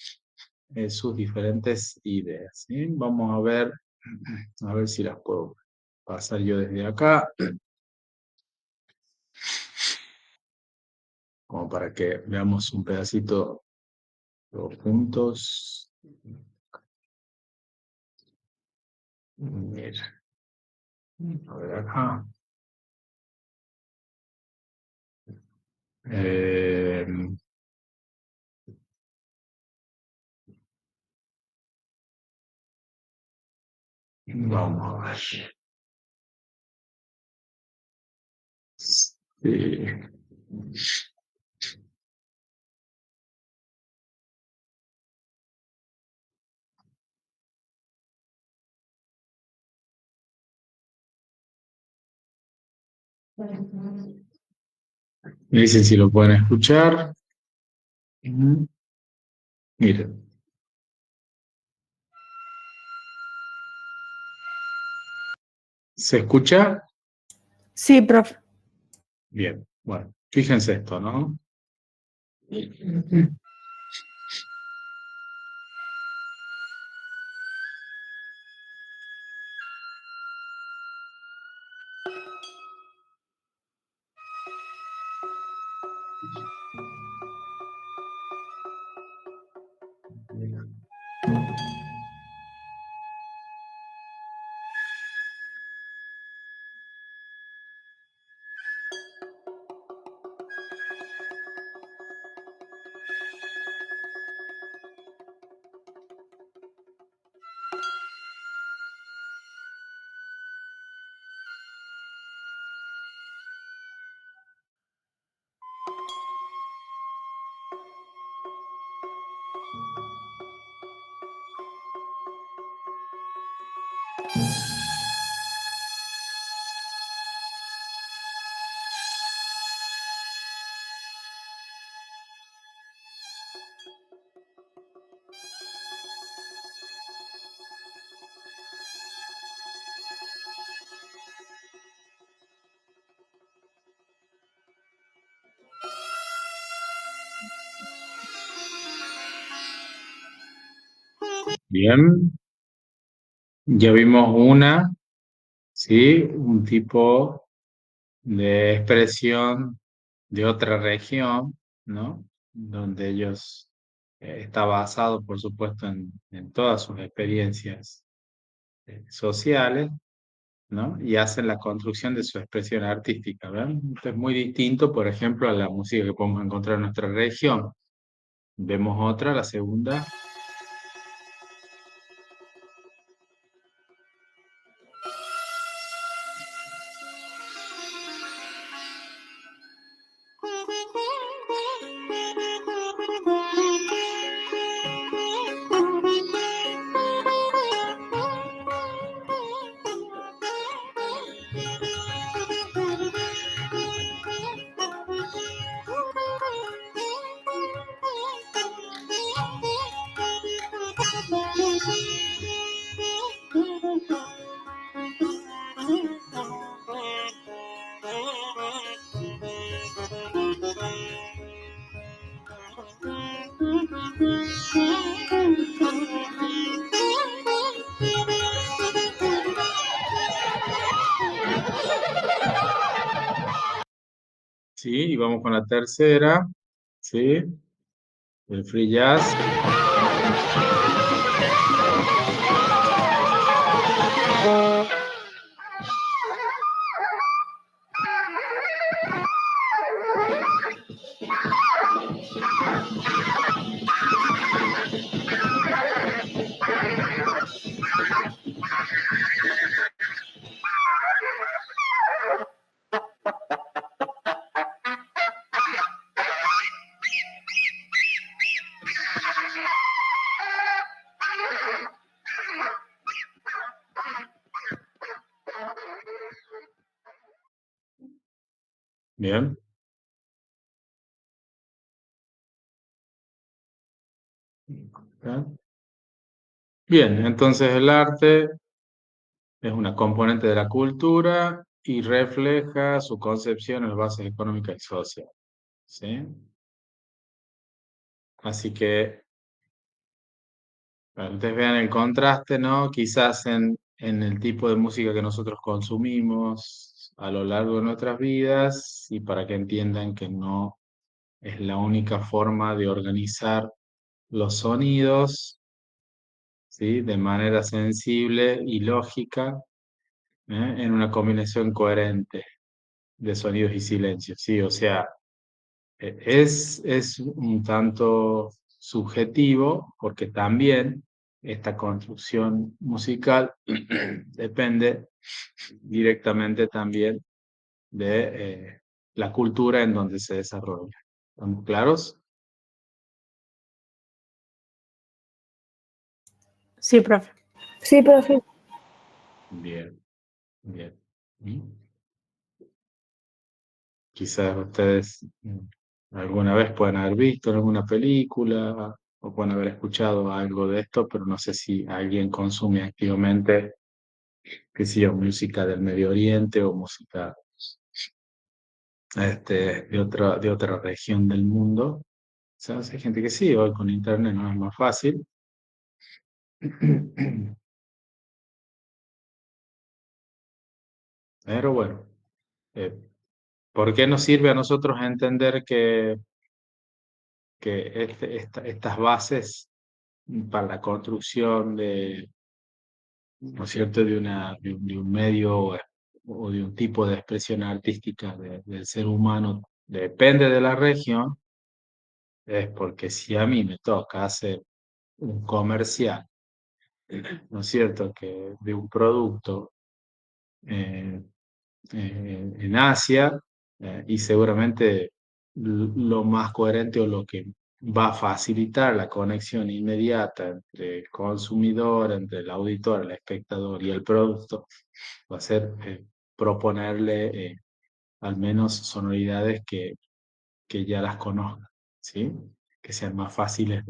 sus diferentes ideas, ¿sí? Vamos a ver si las puedo pasar yo desde acá, como para que veamos un pedacito todos juntos. Mira, a ver acá. Eh, Vamos a ver. Sí. Me dicen si lo pueden escuchar. Ujú. Miren, ¿se escucha? Sí, profe. Bien, bueno, fíjense esto, ¿no? Bien, ya vimos una, ¿sí? Un tipo de expresión de otra región, ¿no? Donde ellos está basado, por supuesto, en todas sus experiencias sociales, ¿no? Y hacen la construcción de su expresión artística, ¿verdad? Esto es muy distinto, por ejemplo, a la música que podemos encontrar en nuestra región. Vemos otra, la segunda. Sí, y vamos con la tercera, ¿sí? El free jazz. Bien. Bien, entonces el arte es una componente de la cultura y refleja su concepción en las bases económicas y sociales, ¿sí? Así que, para que ustedes vean el contraste, ¿no? Quizás en el tipo de música que nosotros consumimos a lo largo de nuestras vidas y para que entiendan que no es la única forma de organizar los sonidos, ¿sí? De manera sensible y lógica, en una combinación coherente de sonidos y silencios, ¿sí? O sea, es un tanto subjetivo porque también esta construcción musical depende directamente también de la cultura en donde se desarrolla. ¿Estamos claros? Sí, profe. Sí, profe. Bien, bien. ¿Mm? Quizás ustedes alguna vez pueden haber visto en alguna película o pueden haber escuchado algo de esto, pero no sé si alguien consume activamente, qué sé yo, música del Medio Oriente o música de otra región del mundo. O sea, hay gente que sí, hoy con internet no es más fácil. Pero bueno, eh, ¿por qué nos sirve a nosotros entender que estas bases para la construcción de, ¿no es cierto?, de un medio o de un tipo de expresión artística del ser humano depende de la región? Es porque si a mí me toca hacer un comercial, ¿no es cierto?, que de un producto eh, en Asia, y seguramente lo más coherente o lo que va a facilitar la conexión inmediata entre el consumidor, entre el auditor, el espectador y el producto, va a ser proponerle al menos sonoridades que ya las conozcan, ¿sí? Que sean más fáciles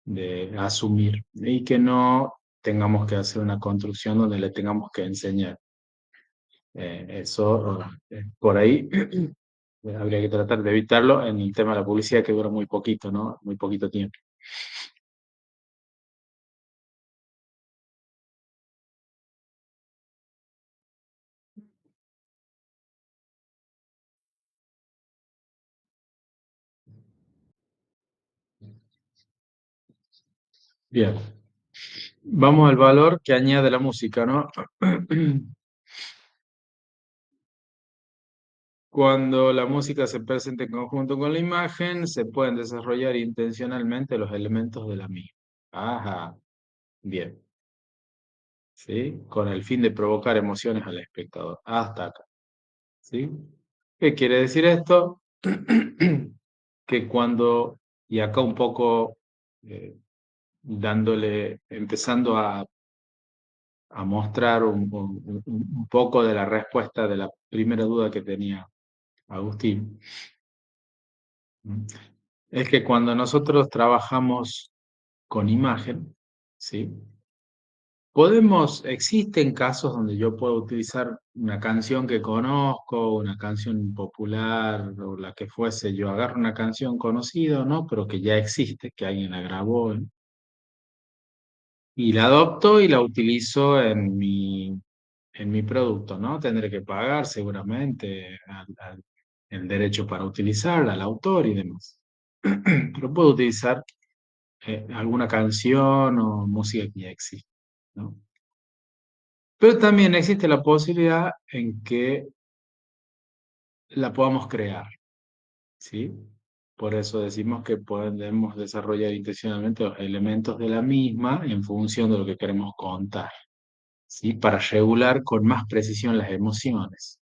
de asumir y que no tengamos que hacer una construcción donde le tengamos que enseñar. Eso, por ahí, habría que tratar de evitarlo en el tema de la publicidad, que dura muy poquito, ¿no? Muy poquito tiempo. Bien, vamos al valor que añade la música, ¿no? Cuando la música se presenta en conjunto con la imagen, se pueden desarrollar intencionalmente los elementos de la misma. Ajá, bien, ¿sí? Con el fin de provocar emociones al espectador. Hasta acá, ¿sí? ¿Qué quiere decir esto? Que cuando, y acá un poco empezando a mostrar un poco de la respuesta de la primera duda que tenía Agustín, es que cuando nosotros trabajamos con imagen, ¿sí? Existen casos donde yo puedo utilizar una canción que conozco, una canción popular o la que fuese, yo agarro una canción conocida, ¿no? Pero que ya existe, que alguien la grabó, y la adopto y la utilizo en mi producto, ¿no? Tendré que pagar seguramente el derecho para utilizarla, al autor y demás. Pero puedo utilizar alguna canción o música que ya existe, ¿no? Pero también existe la posibilidad en que la podamos crear, ¿sí? Por eso decimos que podemos desarrollar intencionalmente los elementos de la misma en función de lo que queremos contar, ¿sí? Para regular con más precisión las emociones.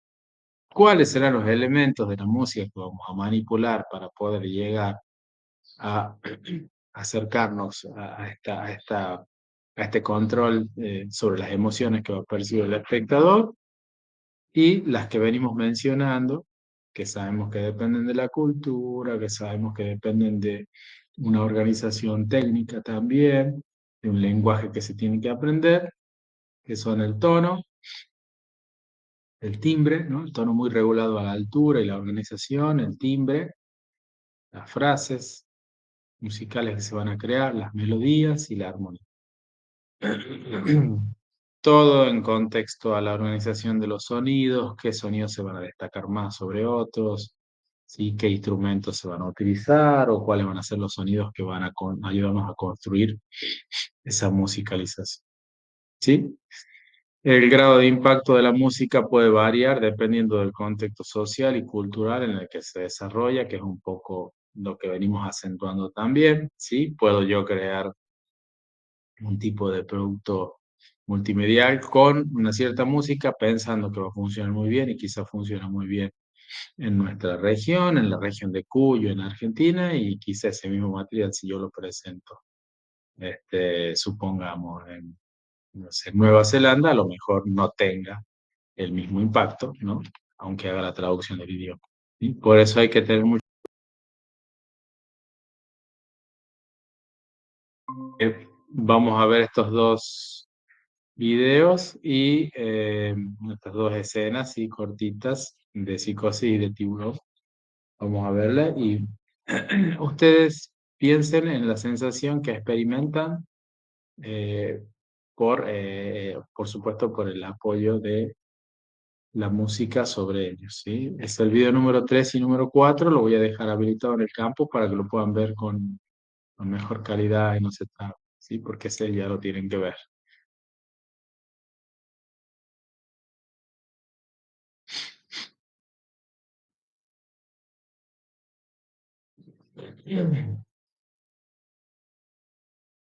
¿Cuáles serán los elementos de la música que vamos a manipular para poder llegar a acercarnos a este control sobre las emociones que va a percibir el espectador? Y las que venimos mencionando, que sabemos que dependen de la cultura, que sabemos que dependen de una organización técnica también, de un lenguaje que se tiene que aprender, que son el tono, el timbre, ¿no? El tono muy regulado a la altura y la organización, el timbre, las frases musicales que se van a crear, las melodías y la armonía. Todo en contexto a la organización de los sonidos, qué sonidos se van a destacar más sobre otros, ¿sí? Qué instrumentos se van a utilizar o cuáles van a ser los sonidos que van a ayudarnos a construir esa musicalización, ¿sí? El grado de impacto de la música puede variar dependiendo del contexto social y cultural en el que se desarrolla, que es un poco lo que venimos acentuando también, ¿sí? Puedo yo crear un tipo de producto multimedial con una cierta música, pensando que va a funcionar muy bien y quizá funciona muy bien en nuestra región, en la región de Cuyo, en Argentina, y quizá ese mismo material, si yo lo presento, supongamos, en, no sé, Nueva Zelanda, a lo mejor no tenga el mismo impacto, ¿no? Aunque haga la traducción del idioma. ¿Sí? Por eso hay que tener mucho... Vamos a ver estos dos videos y estas dos escenas y cortitas de Psicosis y de Tiburón. Vamos a verla y ustedes piensen en la sensación que experimentan eh, por supuesto, por el apoyo de la música sobre ellos, ¿sí? Es el video número 3 y número 4, lo voy a dejar habilitado en el campo para que lo puedan ver con mejor calidad y no se tarde, ¿sí? Porque ese ya lo tienen que ver.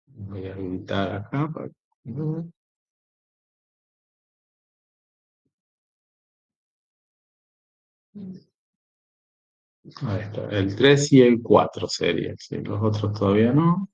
Voy a habilitar acá para... Ahí está, el 3 y el 4 sería, ¿sí? Los otros todavía no.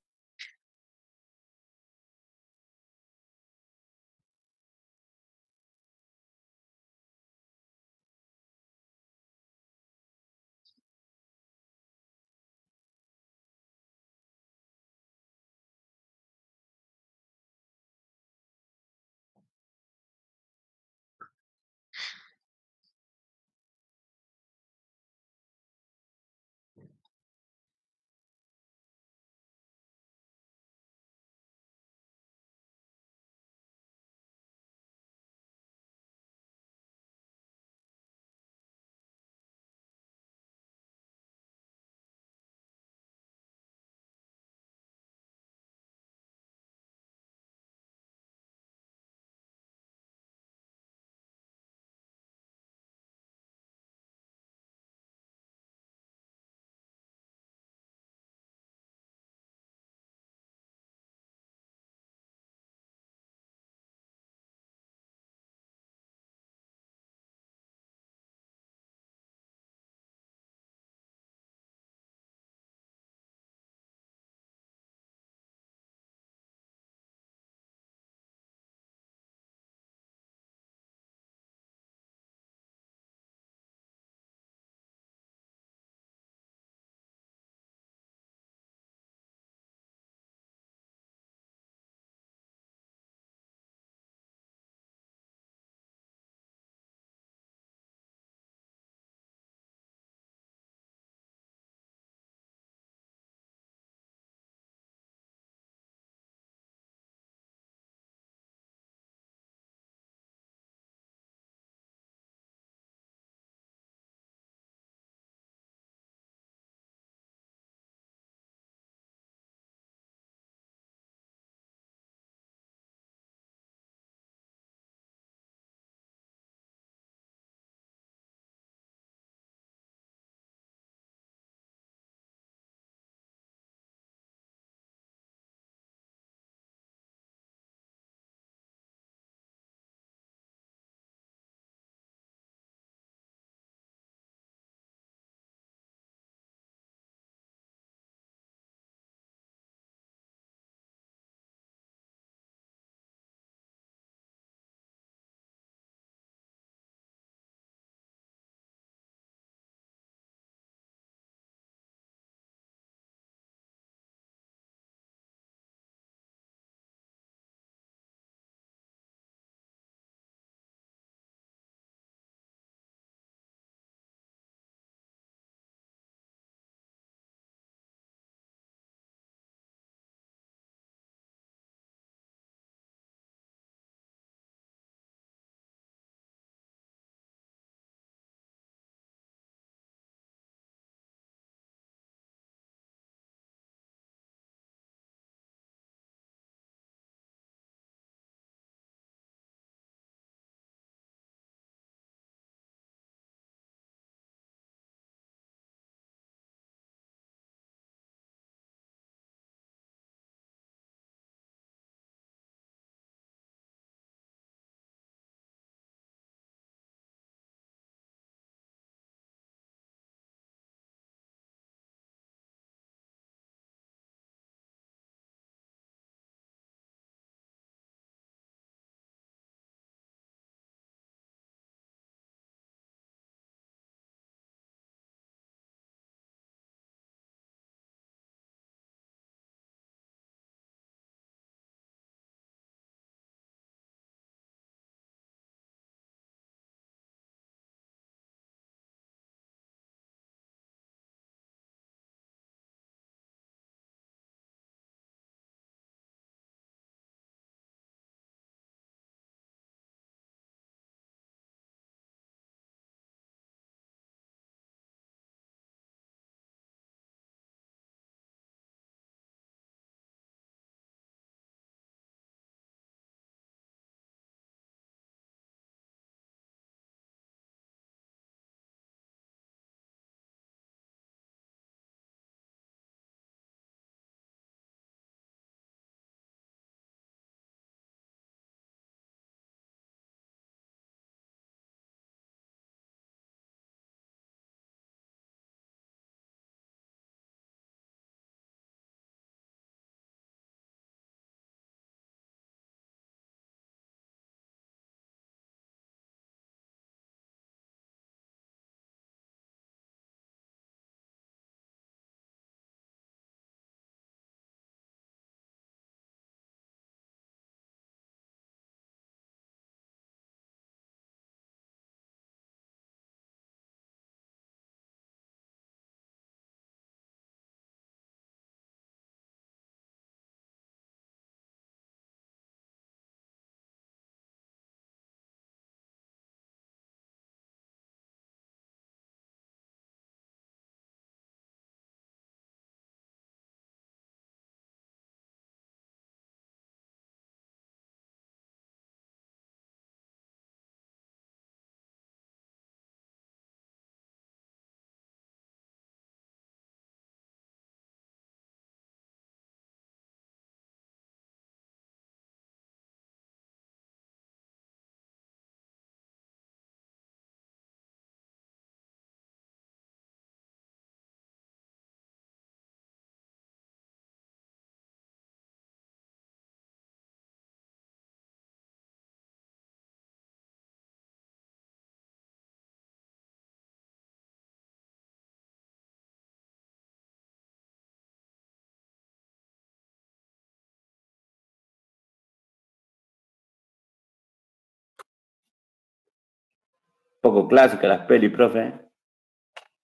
poco clásica las pelis, profe.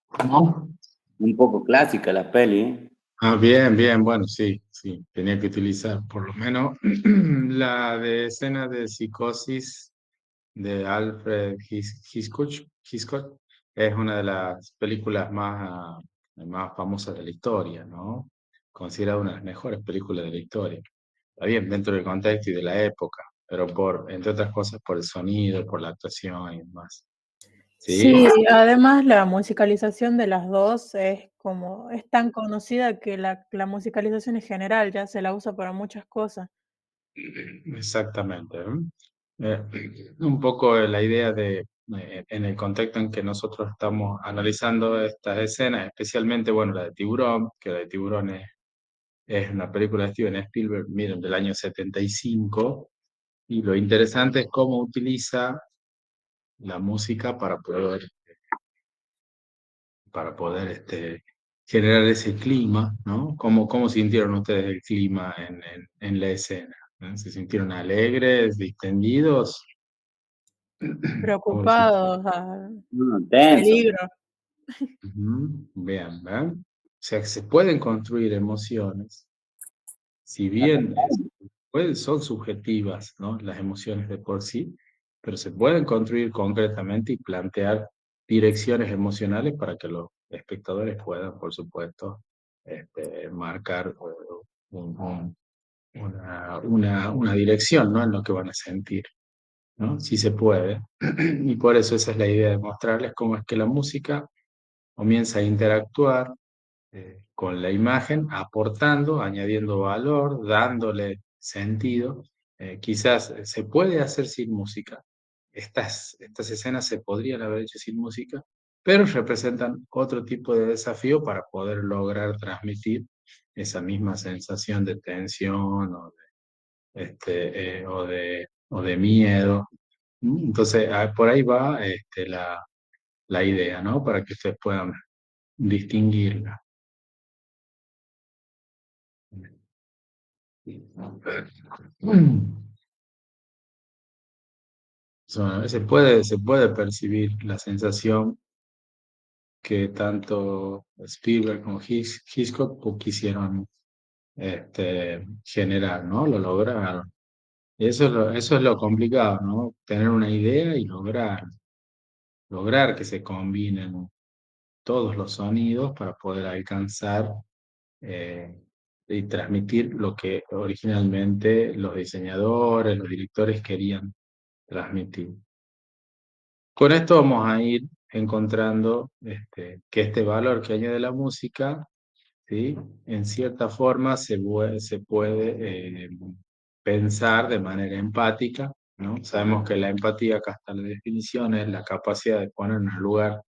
¿Cómo? Un poco clásica las pelis. Ah, bien, bien, bueno, sí, sí, tenía que utilizar por lo menos la de escena de psicosis de Alfred Hitchcock es una de las películas más famosas de la historia, ¿no? Considerada una de las mejores películas de la historia. Está bien, dentro del contexto y de la época, pero entre otras cosas, por el sonido, por la actuación y demás. ¿Sí? Sí, además la musicalización de las dos es tan conocida que la musicalización en general ya se la usa para muchas cosas. Exactamente. Un poco la idea en el contexto en que nosotros estamos analizando estas escenas, especialmente, bueno, la de Tiburón, que la de Tiburón es una película de Steven Spielberg, miren, del año 75, y lo interesante es cómo utiliza la música para poder generar ese clima, ¿no? ¿Cómo sintieron ustedes el clima en la escena? ¿Eh? ¿Se sintieron alegres, distendidos? ¿Cómo lo sintieron? Preocupados, No, tenso. peligro. Ujú. Bien, ¿ven? O sea, que se pueden construir emociones, si bien son subjetivas, ¿no? Las emociones de por sí, pero se pueden construir concretamente y plantear direcciones emocionales para que los espectadores puedan, por supuesto, marcar una dirección, ¿no? En lo que van a sentir, ¿no? Sí se puede. Y por eso esa es la idea de mostrarles cómo es que la música comienza a interactuar con la imagen, aportando, añadiendo valor, dándole sentido. Quizás se puede hacer sin música. Estas escenas se podrían haber hecho sin música, pero representan otro tipo de desafío para poder lograr transmitir esa misma sensación de tensión o de miedo. Entonces, por ahí va la idea, ¿no? Para que ustedes puedan distinguirla. Se puede percibir la sensación que tanto Spielberg como Hitchcock quisieron generar, ¿no? Lo lograron. Y eso es lo complicado, ¿no? Tener una idea y lograr que se combinen todos los sonidos para poder alcanzar eh, y transmitir lo que originalmente los diseñadores, los directores querían transmitir. Con esto vamos a ir encontrando que este valor que añade la música, ¿sí? En cierta forma se puede pensar de manera empática, ¿no? Sabemos que la empatía, acá está la definición, es la capacidad de ponernos en el lugar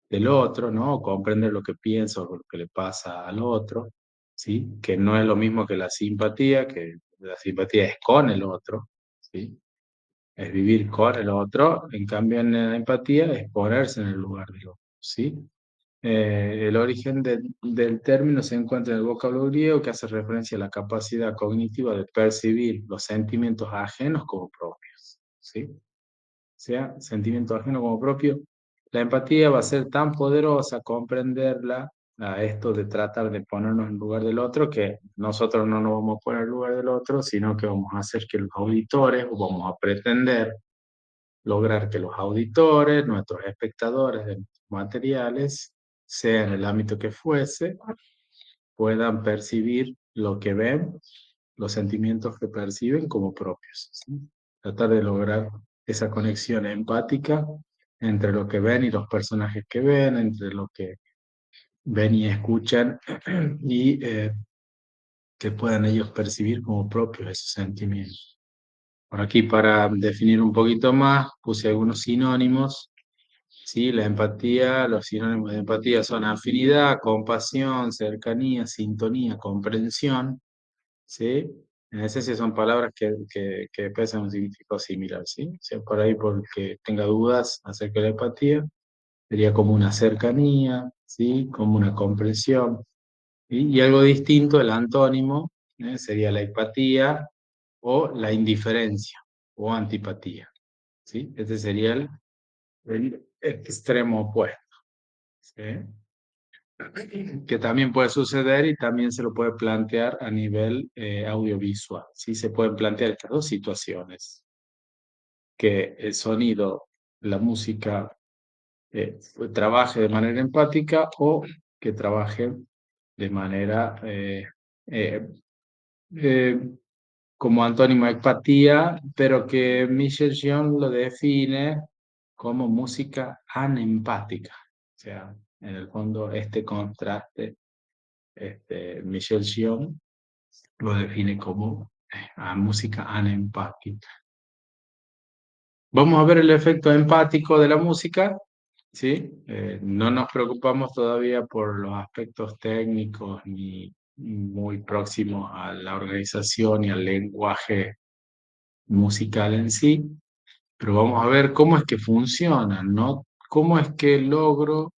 del otro, ¿no? Comprender lo que piensa o lo que le pasa al otro, ¿sí? Que no es lo mismo que que la simpatía es con el otro, ¿sí? Es vivir con el otro, en cambio en la empatía es ponerse en el lugar del otro, ¿sí? El origen del término se encuentra en el vocablo griego que hace referencia a la capacidad cognitiva de percibir los sentimientos ajenos como propios, ¿sí? O sea, sentimiento ajeno como propio. La empatía va a ser tan poderosa comprenderla a esto de tratar de ponernos en lugar del otro, que nosotros no nos vamos a poner en lugar del otro, sino que vamos a hacer que los auditores, o vamos a pretender lograr que los auditores, nuestros espectadores de nuestros materiales, sea en el ámbito que fuese, puedan percibir lo que ven, los sentimientos que perciben como propios, ¿sí? Tratar de lograr esa conexión empática entre lo que ven y los personajes que ven, entre lo que ven y escuchan, y que puedan ellos percibir como propios esos sentimientos. Por aquí, para definir un poquito más, puse algunos sinónimos. Sí, la empatía, los sinónimos de empatía son afinidad, compasión, cercanía, sintonía, comprensión, ¿sí? En esencia son palabras que expresan un significado similar, ¿sí? O sea, por ahí, porque tenga dudas acerca de la empatía, sería como una cercanía, ¿sí? Como una comprensión. Y algo distinto, el antónimo, sería la empatía o la indiferencia o antipatía, ¿sí? Este sería el extremo opuesto, ¿sí? Que también puede suceder y también se lo puede plantear a nivel audiovisual, ¿sí? Se pueden plantear estas dos situaciones, que el sonido, la música, trabaje de manera empática o que trabaje de manera eh, eh, como antónimo de empatía, pero que Michel Jean lo define como música anempática. O sea, en el fondo, este contraste, Michel Jean lo define como música anempática. Vamos a ver el efecto empático de la música, ¿sí? No nos preocupamos todavía por los aspectos técnicos ni muy próximos a la organización y al lenguaje musical en sí, pero vamos a ver cómo es que funciona, ¿no? ¿Cómo es que logro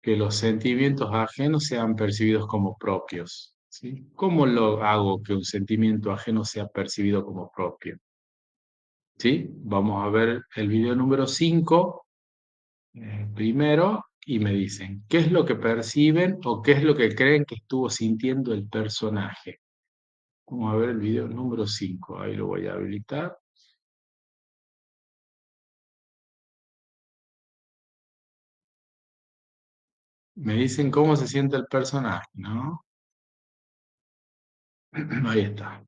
que los sentimientos ajenos sean percibidos como propios? ¿Sí? ¿Cómo lo hago que un sentimiento ajeno sea percibido como propio? ¿Sí? Vamos a ver el video número 5 primero y me dicen, ¿qué es lo que perciben o qué es lo que creen que estuvo sintiendo el personaje? Vamos a ver el video número 5, ahí lo voy a habilitar. Me dicen cómo se siente el personaje, ¿no? Ahí está.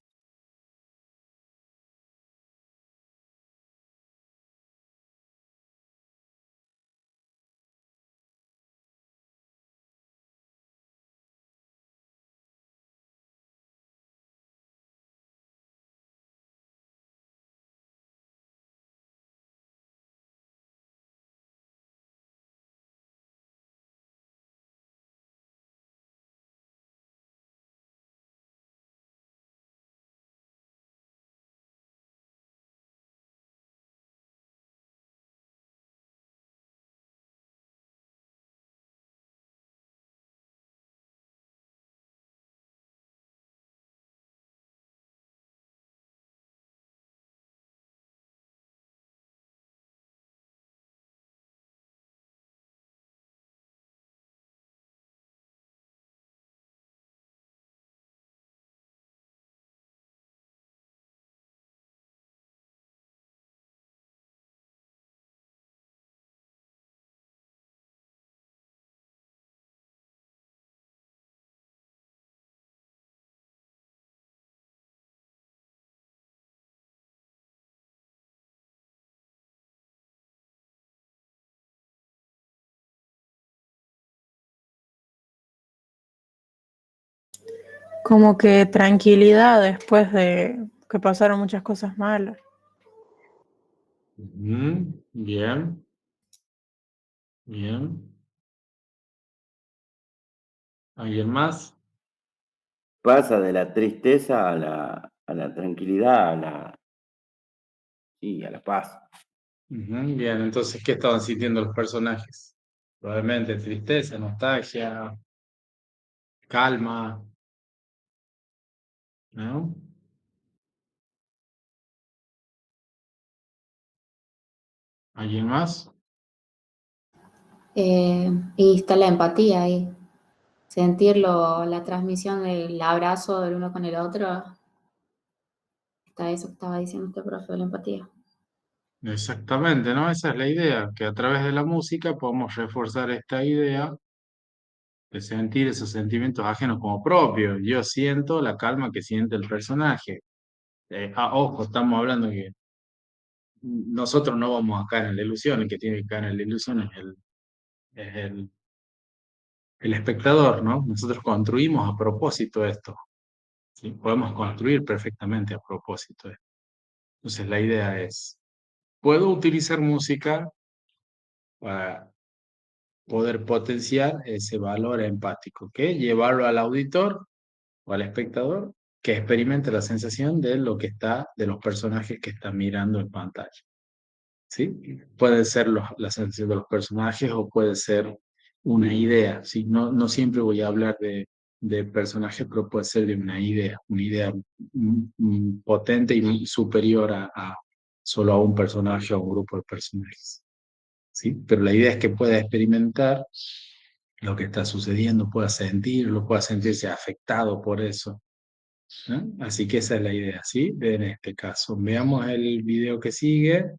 Como que tranquilidad después de que pasaron muchas cosas malas. Bien, bien. ¿Alguien más? Pasa de la tristeza a la tranquilidad, sí, a la paz. Bien, entonces, ¿qué estaban sintiendo los personajes? Probablemente tristeza, nostalgia, calma, ¿no? ¿Alguien más? Y está la empatía ahí, sentirlo, la transmisión del abrazo del uno con el otro, está eso que estaba diciendo este profe de la empatía. Exactamente, ¿no? Esa es la idea, que a través de la música podemos reforzar esta idea de sentir esos sentimientos ajenos como propios. Yo siento la calma que siente el personaje. Ojo, estamos hablando que nosotros no vamos a caer en la ilusión, el que tiene que caer en la ilusión es el espectador, ¿no? Nosotros construimos a propósito esto, ¿sí? Podemos construir perfectamente a propósito esto. Entonces la idea es, ¿puedo utilizar música para poder potenciar ese valor empático, que llevarlo al auditor o al espectador que experimente la sensación de lo que está, de los personajes que está mirando en pantalla? ¿Sí? Puede ser la sensación de los personajes o puede ser una idea, ¿sí? No, no siempre voy a hablar de personaje, pero puede ser de una idea potente y superior a solo a un personaje o a un grupo de personajes. ¿Sí? Pero la idea es que pueda experimentar lo que está sucediendo, pueda sentirlo, pueda sentirse afectado por eso. ¿No? Así que esa es la idea, ¿sí? En este caso. Veamos el video que sigue.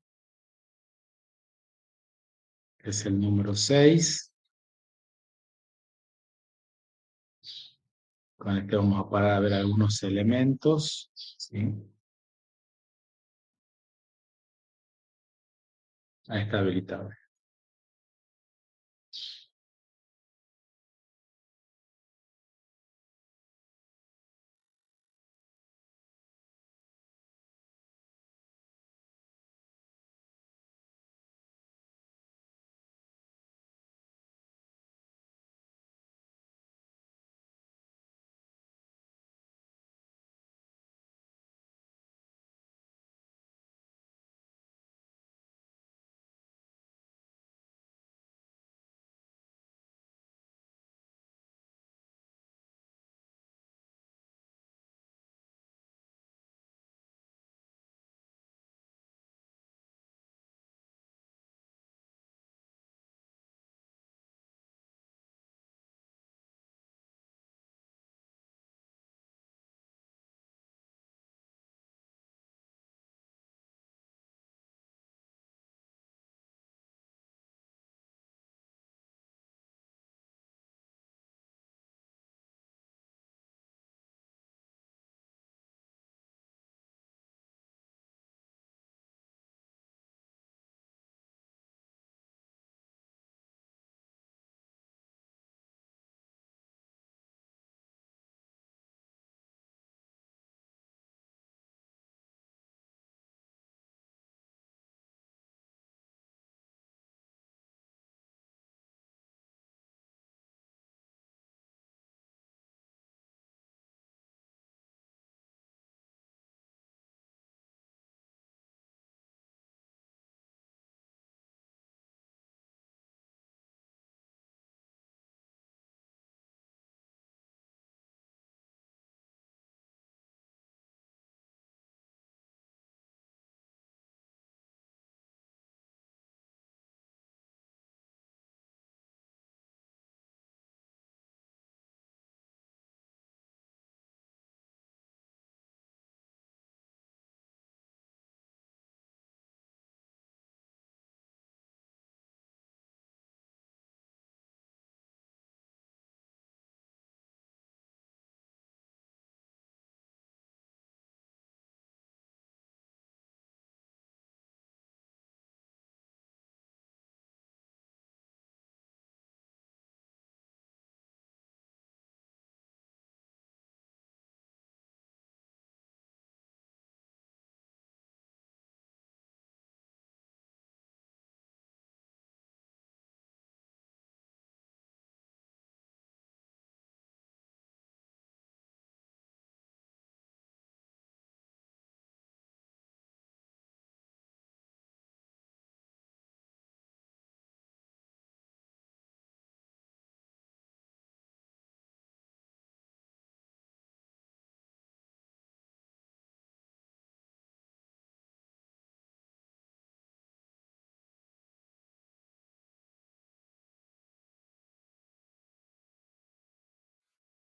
Es el número 6. Con este vamos a parar a ver algunos elementos. ¿Sí? Ahí está habilitado.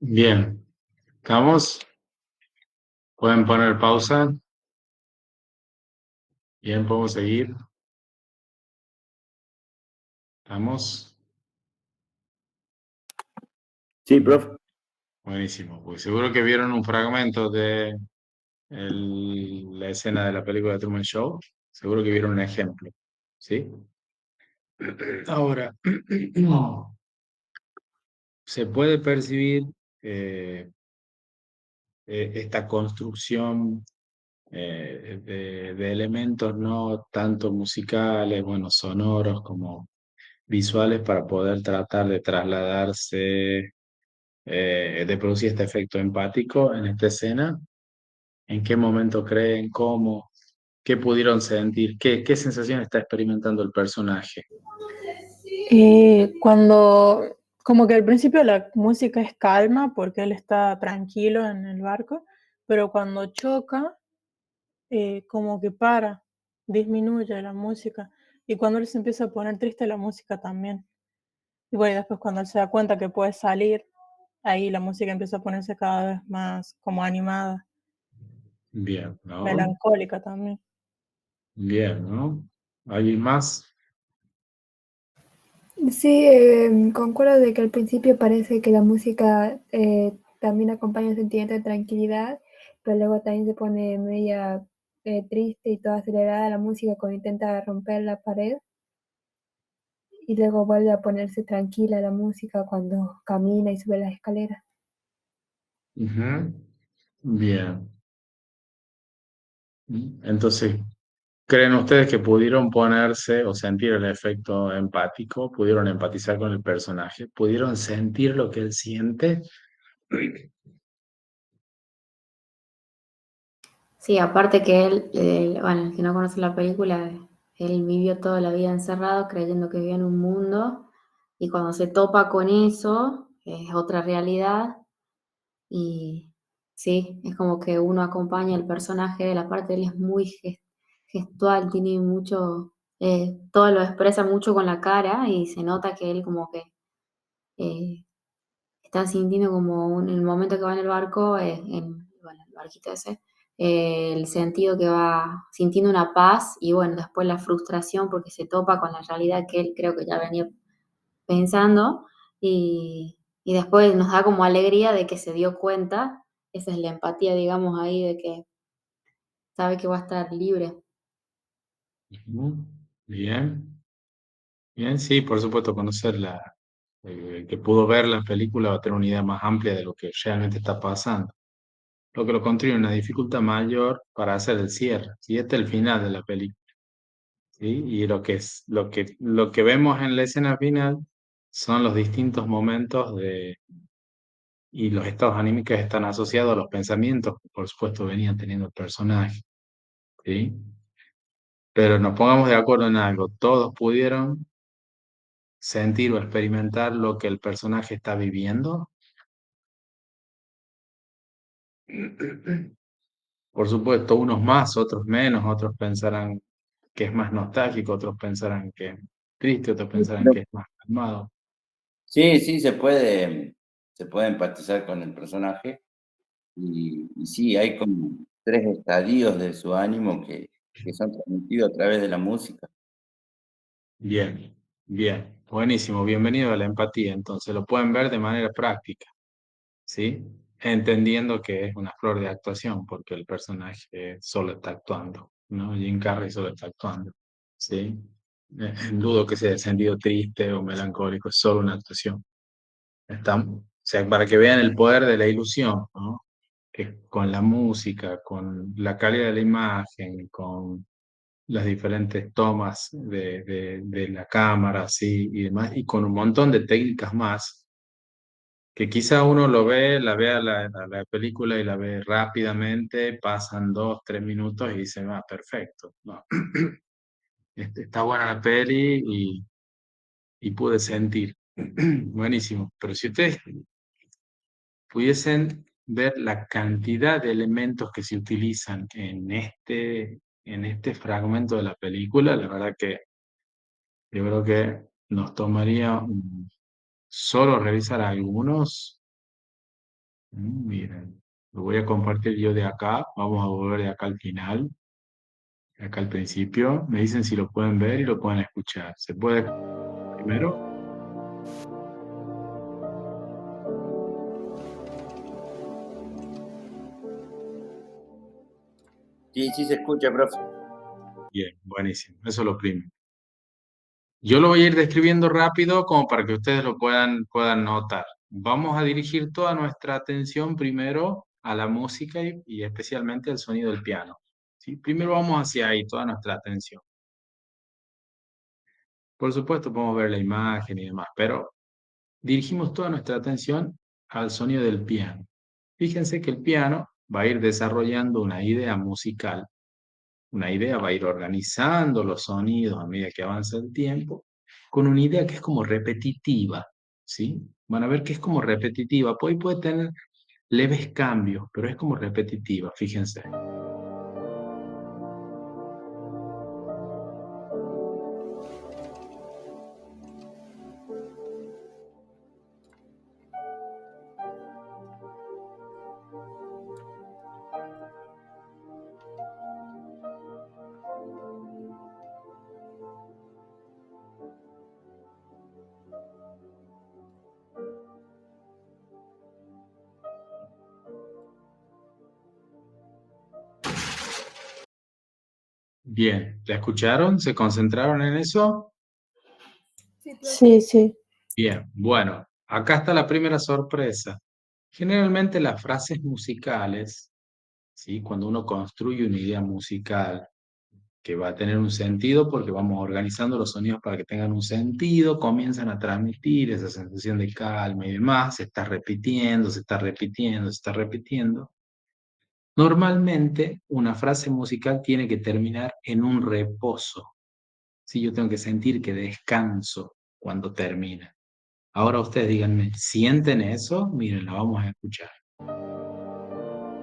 Bien, ¿estamos? ¿Pueden poner pausa? Bien, podemos seguir. ¿Estamos? Sí, profe. Buenísimo. Pues seguro que vieron un fragmento de la escena de la película de Truman Show. Seguro que vieron un ejemplo. ¿Sí? Ahora, se puede percibir eh, esta construcción de elementos no tanto musicales, bueno, sonoros como visuales para poder tratar de trasladarse, de producir este efecto empático en esta escena. ¿En qué momento creen? ¿Cómo? ¿Qué pudieron sentir? ¿Qué sensación está experimentando el personaje? Cuando Como que al principio la música es calma porque él está tranquilo en el barco, pero cuando choca, como que para, disminuye la música. Y cuando él se empieza a poner triste, la música también. Y bueno, y después cuando él se da cuenta que puede salir, ahí la música empieza a ponerse cada vez más como animada, Bien, ¿no? melancólica también. Bien, ¿no? ¿Alguien más? Sí, concuerdo de que al principio parece que la música también acompaña un sentimiento de tranquilidad, pero luego también se pone media triste y toda acelerada la música cuando intenta romper la pared y luego vuelve a ponerse tranquila la música cuando camina y sube las escaleras. Ujú. Bien. Entonces, ¿creen ustedes que pudieron ponerse o sentir el efecto empático? ¿Pudieron empatizar con el personaje? ¿Pudieron sentir lo que él siente? Sí, aparte que él, bueno, el que no conoce la película, él vivió toda la vida encerrado creyendo que vivía en un mundo y cuando se topa con eso, es otra realidad y sí, es como que uno acompaña al personaje, la parte de él es muy gestual, tiene mucho, todo lo expresa mucho con la cara y se nota que él como que eh, está sintiendo como en el momento que va en el barco, bueno, el barquito ese, el sentido que va sintiendo una paz y bueno, después la frustración porque se topa con la realidad que él creo que ya venía pensando y después nos da como alegría de que se dio cuenta, esa es la empatía, digamos, ahí de que sabe que va a estar libre. Ujú. Bien, bien, sí, por supuesto, conocerla. El que pudo ver la película va a tener una idea más amplia de lo que realmente está pasando. Lo que lo contribuye una dificultad mayor para hacer el cierre. Si este es el final de la película, ¿sí? Y lo que vemos en la escena final son los distintos momentos y los estados anímicos están asociados a los pensamientos que, por supuesto, venían teniendo el personaje, ¿sí? Pero nos pongamos de acuerdo en algo. Todos pudieron sentir o experimentar lo que el personaje está viviendo. Por supuesto, unos más, otros menos, otros pensarán que es más nostálgico, otros pensarán que es triste, otros pensarán que es más calmado. Sí, sí, se puede empatizar con el personaje y sí, hay como 3 estadios de su ánimo que son transmitidos a través de la música. Bien, bien, buenísimo, bienvenido a la empatía. Entonces lo pueden ver de manera práctica, ¿sí? Entendiendo que es una flor de actuación, porque el personaje solo está actuando, ¿no? Jim Carrey solo está actuando, ¿sí? Dudo que sea de sentido triste o melancólico, es solo una actuación. O sea, para que vean el poder de la ilusión, ¿no? Que con la música, con la calidad de la imagen, con las diferentes tomas de la cámara, así y demás, y con un montón de técnicas más, que quizá uno lo ve, la ve a la película y la ve rápidamente, pasan 2, 3 minutos y dice, va, perfecto, no. Está buena la peli y pude sentir. Buenísimo. Pero si ustedes pudiesen ver la cantidad de elementos que se utilizan en este fragmento de la película, la verdad que yo creo que nos tomaría solo revisar algunos. Miren, lo voy a compartir yo de acá. Vamos a volver de acá al final, acá al principio. Me dicen si lo pueden ver y lo pueden escuchar. ¿Se puede primero? Sí, sí se escucha, profe. Bien, buenísimo. Eso es lo primero. Yo lo voy a ir describiendo rápido como para que ustedes lo puedan notar. Vamos a dirigir toda nuestra atención primero a la música y especialmente al sonido del piano. ¿Sí? Primero vamos hacia ahí, toda nuestra atención. Por supuesto, podemos ver la imagen y demás, pero dirigimos toda nuestra atención al sonido del piano. Fíjense que el piano va a ir desarrollando una idea musical, una idea va a ir organizando los sonidos a medida que avanza el tiempo, con una idea que es como repetitiva, ¿sí? Van a ver que es como repetitiva. Puede tener leves cambios, pero es como repetitiva, fíjense. Bien, ¿la escucharon? ¿Se concentraron en eso? Sí, profe. Sí, sí. Bien, bueno, acá está la primera sorpresa. Generalmente las frases musicales, ¿sí? Cuando uno construye una idea musical que va a tener un sentido porque vamos organizando los sonidos para que tengan un sentido, comienzan a transmitir esa sensación de calma y demás, se está repitiendo, se está repitiendo, se está repitiendo. Normalmente una frase musical tiene que terminar en un reposo. ¿Sí? Yo tengo que sentir que descanso cuando termina. Ahora ustedes díganme, ¿sienten eso? Miren, la vamos a escuchar.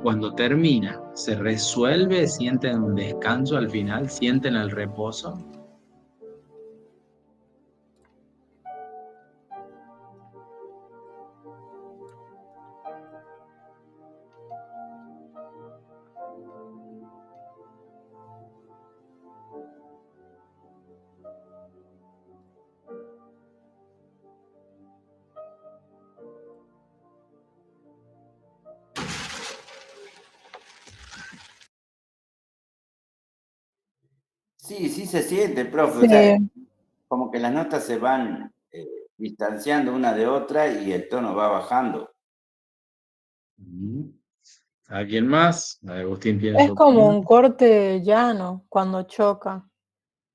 Cuando termina, ¿se resuelve? ¿Sienten un descanso al final? ¿Sienten el reposo? Sí, sí se siente, profe. O sea, Sí. como que las notas se van distanciando una de otra y el tono va bajando. Mm. ¿Alguien más? Agustín tiene su Es como opinión. un corte llano cuando choca,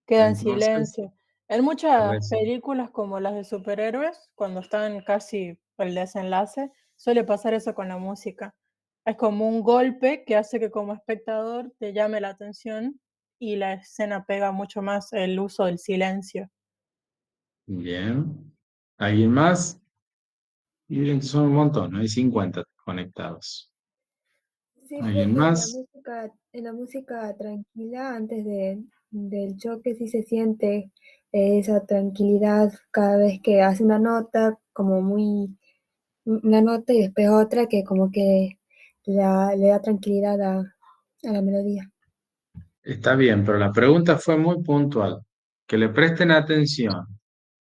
queda en Entonces, silencio. En muchas res- películas como las de superhéroes, cuando están casi por el desenlace, suele pasar eso con la música. Es como un golpe que hace que como espectador te llame la atención y la escena pega mucho más el uso del silencio. bien. ¿Alguien más? Y miren que son un montón, ¿no? Hay 50 conectados. Sí, ¿Alguien profe, más? en la música tranquila, antes del choque, sí se siente esa tranquilidad cada vez que hace una nota, como muy, una nota y después otra que como que le da tranquilidad a la melodía. Está bien, pero la pregunta fue muy puntual. Que le presten atención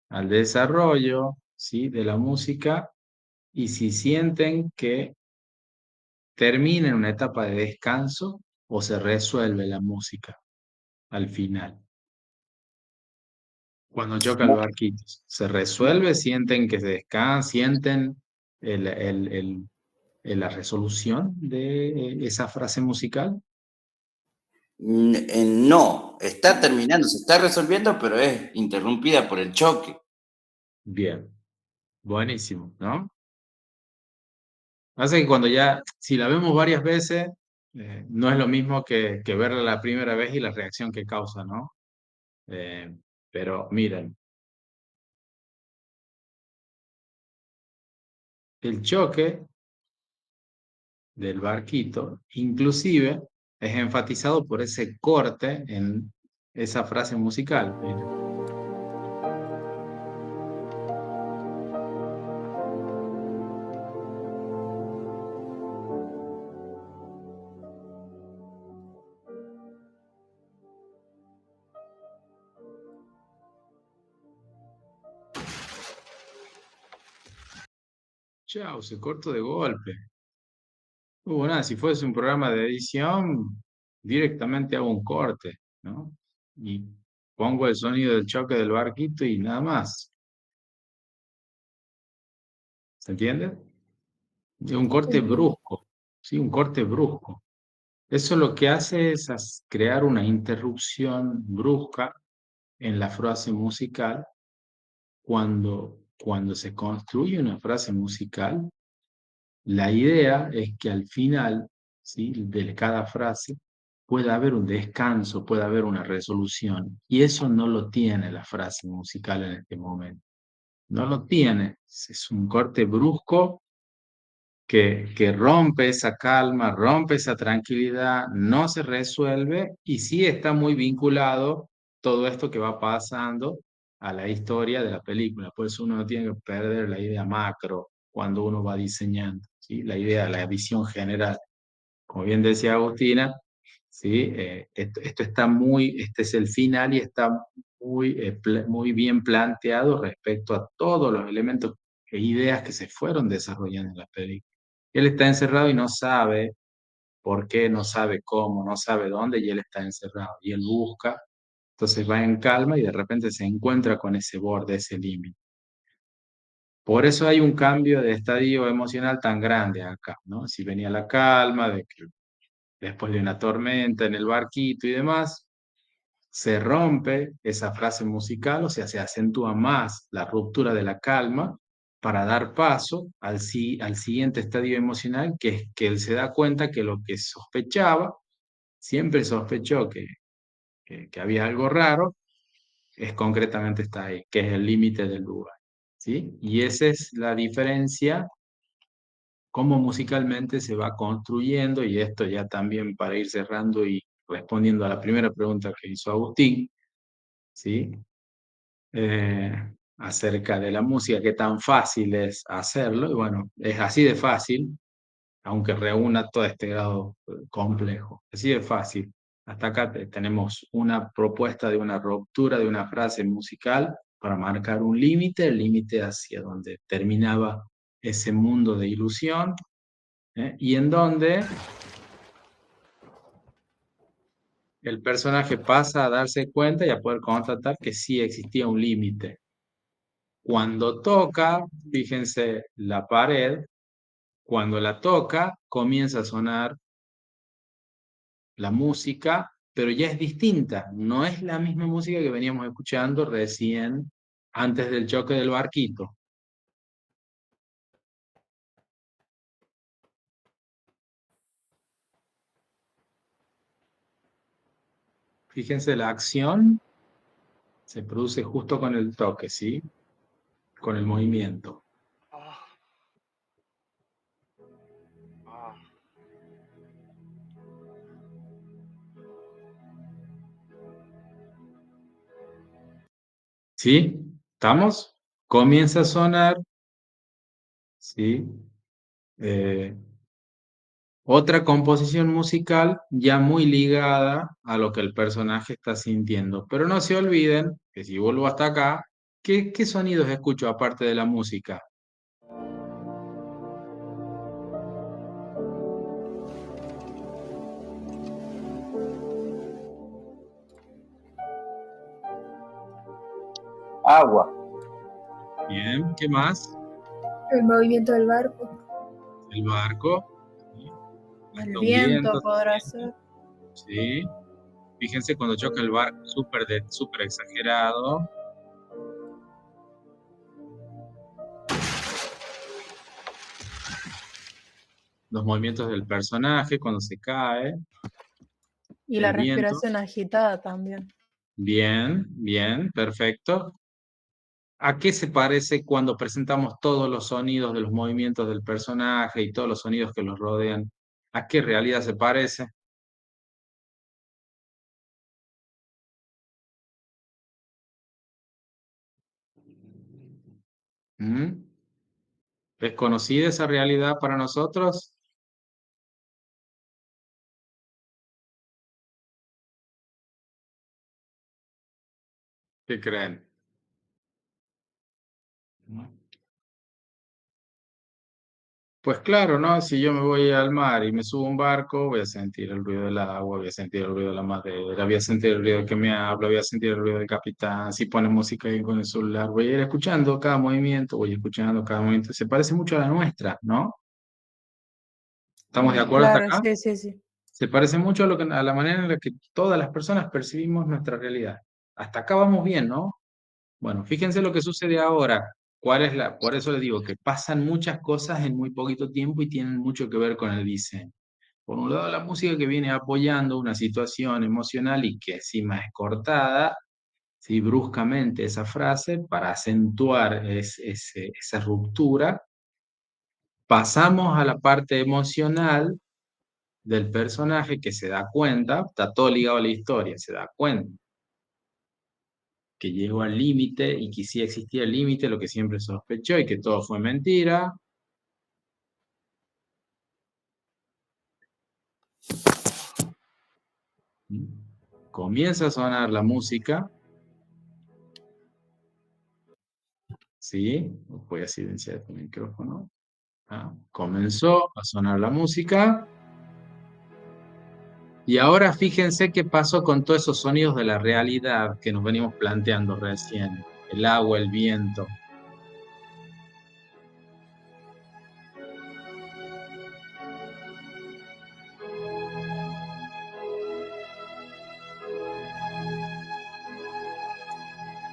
al desarrollo, ¿sí? De la música y si sienten que termina en una etapa de descanso o se resuelve la música al final. Cuando choca el barquito, ¿se resuelve? ¿Sienten que se descansa? ¿Sienten el- el- el- la resolución de esa frase musical? No, está terminando, se está resolviendo, pero es interrumpida por el choque. Bien, buenísimo, ¿no? Pasa que cuando ya, si la vemos varias veces, no es lo mismo que verla la primera vez y la reacción que causa, ¿no? Eh, pero miren, el choque del barquito, inclusive es enfatizado por ese corte en esa frase musical. Miren. Chao, se cortó de golpe. Nada, si fuese un programa de edición, directamente hago un corte, ¿no? Y pongo el sonido del choque del barquito y nada más. ¿Se entiende? Es un Se corte entiende. brusco, ¿sí? Un corte brusco. Eso lo que hace es crear una interrupción brusca en la frase musical. Cuando se construye una frase musical, la idea es que al final, ¿sí? De cada frase pueda haber un descanso, pueda haber una resolución. Y eso no lo tiene la frase musical en este momento. no lo tiene. Es un corte brusco que rompe esa calma, rompe esa tranquilidad, no se resuelve y sí está muy vinculado todo esto que va pasando a la historia de la película. Por eso uno no tiene que perder la idea macro cuando uno va diseñando, ¿sí? La idea, la visión general. Como bien decía Agustina, ¿sí? Esto está este es el final y está muy bien planteado respecto a todos los elementos e ideas que se fueron desarrollando en la película. Él está encerrado y no sabe por qué, no sabe cómo, no sabe dónde, y él está encerrado. Y él busca, entonces va en calma y de repente se encuentra con ese borde, ese límite. Por eso hay un cambio de estadio emocional tan grande acá, ¿no? Si venía la calma, de que después de una tormenta en el barquito y demás, se rompe esa frase musical, o sea, se acentúa más la ruptura de la calma para dar paso al siguiente estadio emocional, que es que él se da cuenta que lo que sospechaba, siempre sospechó que había algo raro, es concretamente está ahí, que es el límite del lugar. ¿Sí? Y esa es la diferencia, cómo musicalmente se va construyendo, y esto ya también para ir cerrando y respondiendo a la primera pregunta que hizo Agustín, ¿sí? Eh, acerca de la música, qué tan fácil es hacerlo, y bueno, es así de fácil, aunque reúna todo este grado complejo, así de fácil. Hasta acá tenemos una propuesta de una ruptura de una frase musical para marcar un límite, el límite hacia donde terminaba ese mundo de ilusión, y en donde el personaje pasa a darse cuenta y a poder constatar que sí existía un límite. Cuando toca, fíjense, la pared, cuando la toca, comienza a sonar la música, pero ya es distinta. No es la misma música que veníamos escuchando recién antes del choque del barquito. Fíjense, la acción se produce justo con el toque, ¿sí? Con el movimiento. ¿Sí? ¿Estamos? Comienza a sonar, ¿sí? Eh, Otra composición musical ya muy ligada a lo que el personaje está sintiendo. Pero no se olviden que si vuelvo hasta acá, ¿qué sonidos escucho aparte de la música? Agua, Bien, ¿qué más? El movimiento del barco. El barco, ¿sí? El Hasta un viento viento podrá también, ser. ¿sí? Fíjense cuando choca el barco, súper exagerado. Los movimientos del personaje cuando se cae, Y la el viento. respiración agitada también. Bien, bien, perfecto. ¿A qué se parece cuando presentamos todos los sonidos de los movimientos del personaje y todos los sonidos que los rodean? ¿A qué realidad se parece? ¿Mm? ¿Es conocida esa realidad para nosotros? ¿Qué creen? Pues claro, ¿no? Si yo me voy al mar y me subo a un barco, voy a sentir el ruido del agua, voy a sentir el ruido de la madera, voy a sentir el ruido del que me habla, voy a sentir el ruido del capitán. Si pone música ahí con el celular, voy a ir escuchando cada movimiento, voy escuchando cada movimiento. Se parece mucho a la nuestra, ¿no? ¿Estamos de acuerdo hasta Claro, acá? sí, sí, sí. Se parece mucho a, a la manera en la que todas las personas percibimos nuestra realidad. Hasta acá vamos bien, ¿no? Bueno, fíjense lo que sucede ahora. Por eso les digo que pasan muchas cosas en muy poquito tiempo y tienen mucho que ver con el diseño. Por un lado, la música que viene apoyando una situación emocional y que encima es cortada, ¿sí? Bruscamente esa frase para acentuar esa ruptura. Pasamos a la parte emocional del personaje que se da cuenta, está todo ligado a la historia, se da cuenta que llegó al límite y que sí existía el límite, lo que siempre sospechó y que todo fue mentira. Comienza a sonar la música, ¿sí? Voy a silenciar este micrófono. Comenzó a sonar la música. Y ahora fíjense qué pasó con todos esos sonidos de la realidad que nos venimos planteando recién. El agua, el viento.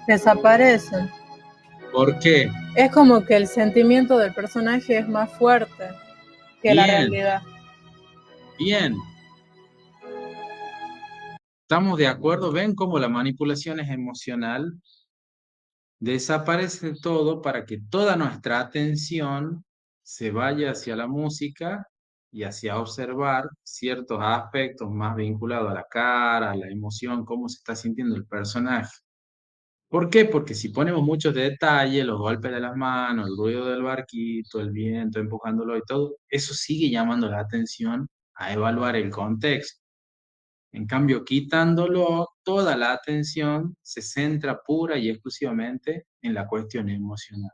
Desaparecen. ¿Por qué? Es como que el sentimiento del personaje es más fuerte que la Bien, realidad. bien. ¿Estamos de acuerdo? ¿Ven cómo la manipulación es emocional? Desaparece todo para que toda nuestra atención se vaya hacia la música y hacia observar ciertos aspectos más vinculados a la cara, a la emoción, cómo se está sintiendo el personaje. ¿Por qué? Porque si ponemos muchos detalles, los golpes de las manos, el ruido del barquito, el viento empujándolo y todo, eso sigue llamando la atención a evaluar el contexto. En cambio, quitándolo, toda la atención se centra pura y exclusivamente en la cuestión emocional.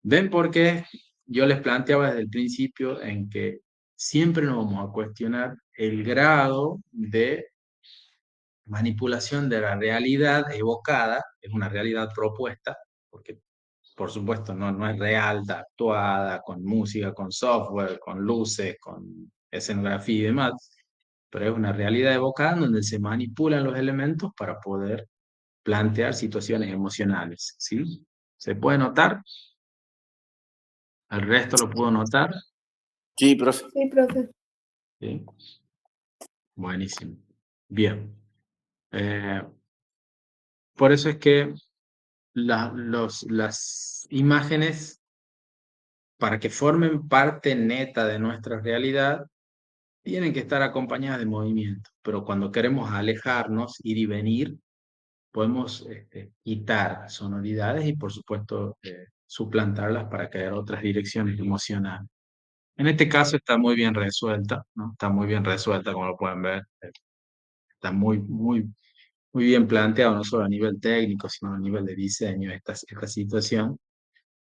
¿Ven por qué yo les planteaba desde el principio en que siempre nos vamos a cuestionar el grado de manipulación de la realidad evocada, es una realidad propuesta, porque por supuesto no es real, está actuada, con música, con software, con luces, con escenografía y demás, pero es una realidad evocada en donde se manipulan los elementos para poder plantear situaciones emocionales, ¿sí? ¿Se puede notar? ¿El resto lo puedo notar? Sí, profe. Sí, profe. ¿Sí? Buenísimo. Bien. Eh, por eso es que las imágenes, para que formen parte neta de nuestra realidad, tienen que estar acompañadas de movimiento, pero cuando queremos alejarnos, ir y venir, podemos quitar sonoridades y por supuesto suplantarlas para crear otras direcciones emocionales. En este caso está muy bien resuelta, ¿no? Está muy bien resuelta, como lo pueden ver. Está muy bien planteado, no solo a nivel técnico, sino a nivel de diseño, esta situación,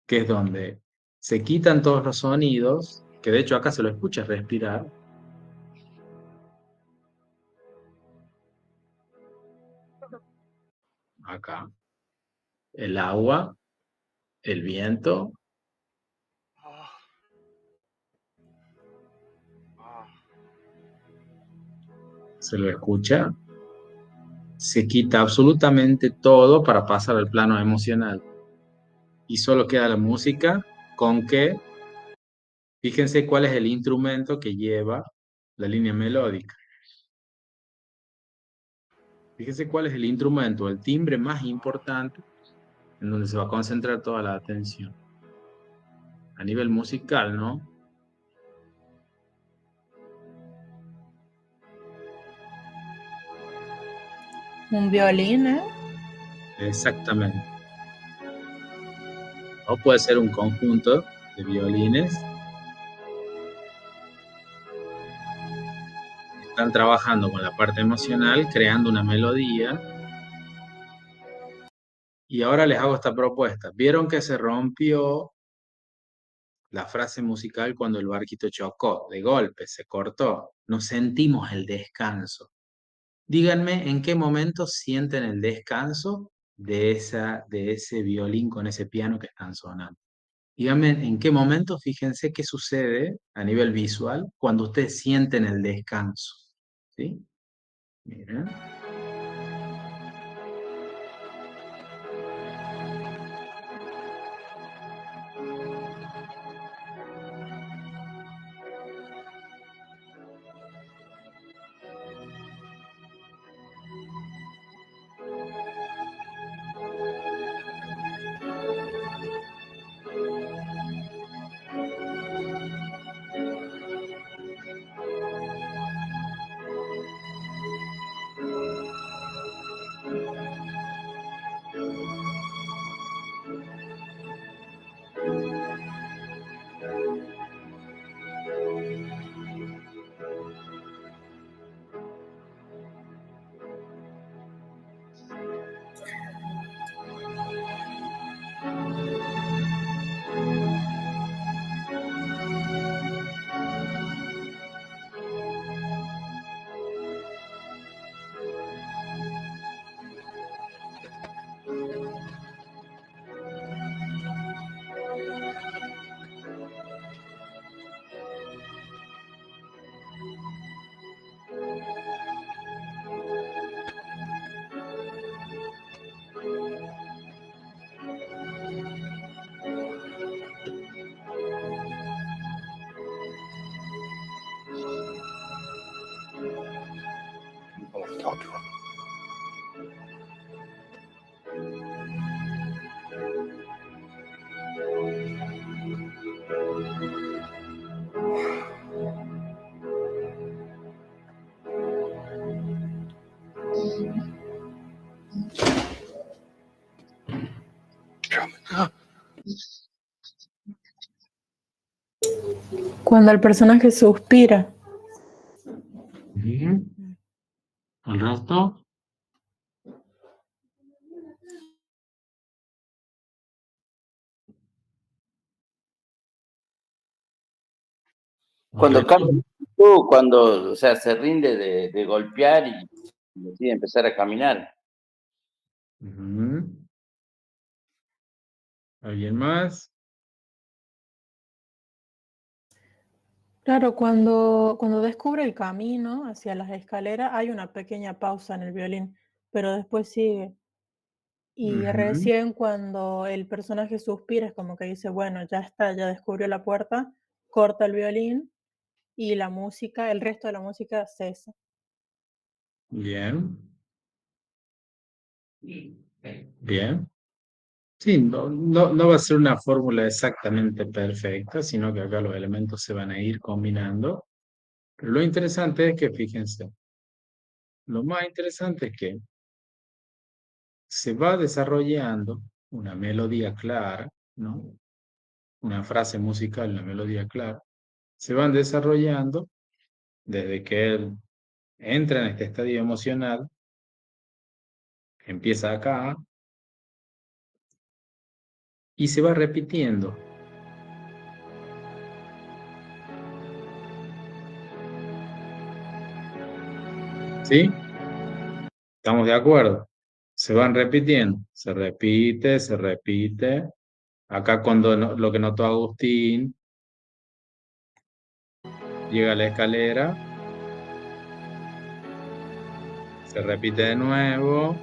que es donde se quitan todos los sonidos, que de hecho acá se lo escucha respirar, acá, el agua, el viento, se lo escucha, se quita absolutamente todo para pasar al plano emocional. Y solo queda la música con que, fíjense cuál es el instrumento que lleva la línea melódica. Fíjense cuál es el instrumento, el timbre más importante en donde se va a concentrar toda la atención. A nivel musical, ¿no? Un violín, ¿eh? Exactamente. O puede ser un conjunto de violines. Están trabajando con la parte emocional, creando una melodía. Y ahora les hago esta propuesta. ¿Vieron que se rompió la frase musical cuando el barquito chocó? De golpe, se cortó. No sentimos el descanso. Díganme en qué momento sienten el descanso de ese violín con ese piano que están sonando. Díganme en qué momento, fíjense qué sucede a nivel visual cuando ustedes sienten el descanso. ¿Sí? Miren. Cuando el personaje suspira. Ujú. ¿El resto? Ok. Cuando cambia de actitud, cuando, o sea, se rinde de golpear y decide empezar a caminar. Ujú. ¿Alguien más? Claro, cuando descubre el camino hacia las escaleras hay una pequeña pausa en el violín, pero después sigue. Y Ujú. recién cuando el personaje suspira es como que dice, bueno, ya está, ya descubrió la puerta, corta el violín y la música, el resto de la música cesa. Bien. Bien. Sí, no va a ser una fórmula exactamente perfecta, sino que acá los elementos se van a ir combinando. Pero lo interesante es que, fíjense, lo más interesante es que se va desarrollando una melodía clara, ¿no? Una frase musical, una melodía clara. Se van desarrollando desde que él entra en este estadio emocional, empieza acá y se va repitiendo, ¿sí? ¿Estamos de acuerdo? Se van repitiendo, se repite, se repite. Acá cuando lo que notó Agustín, llega a la escalera, se repite de nuevo,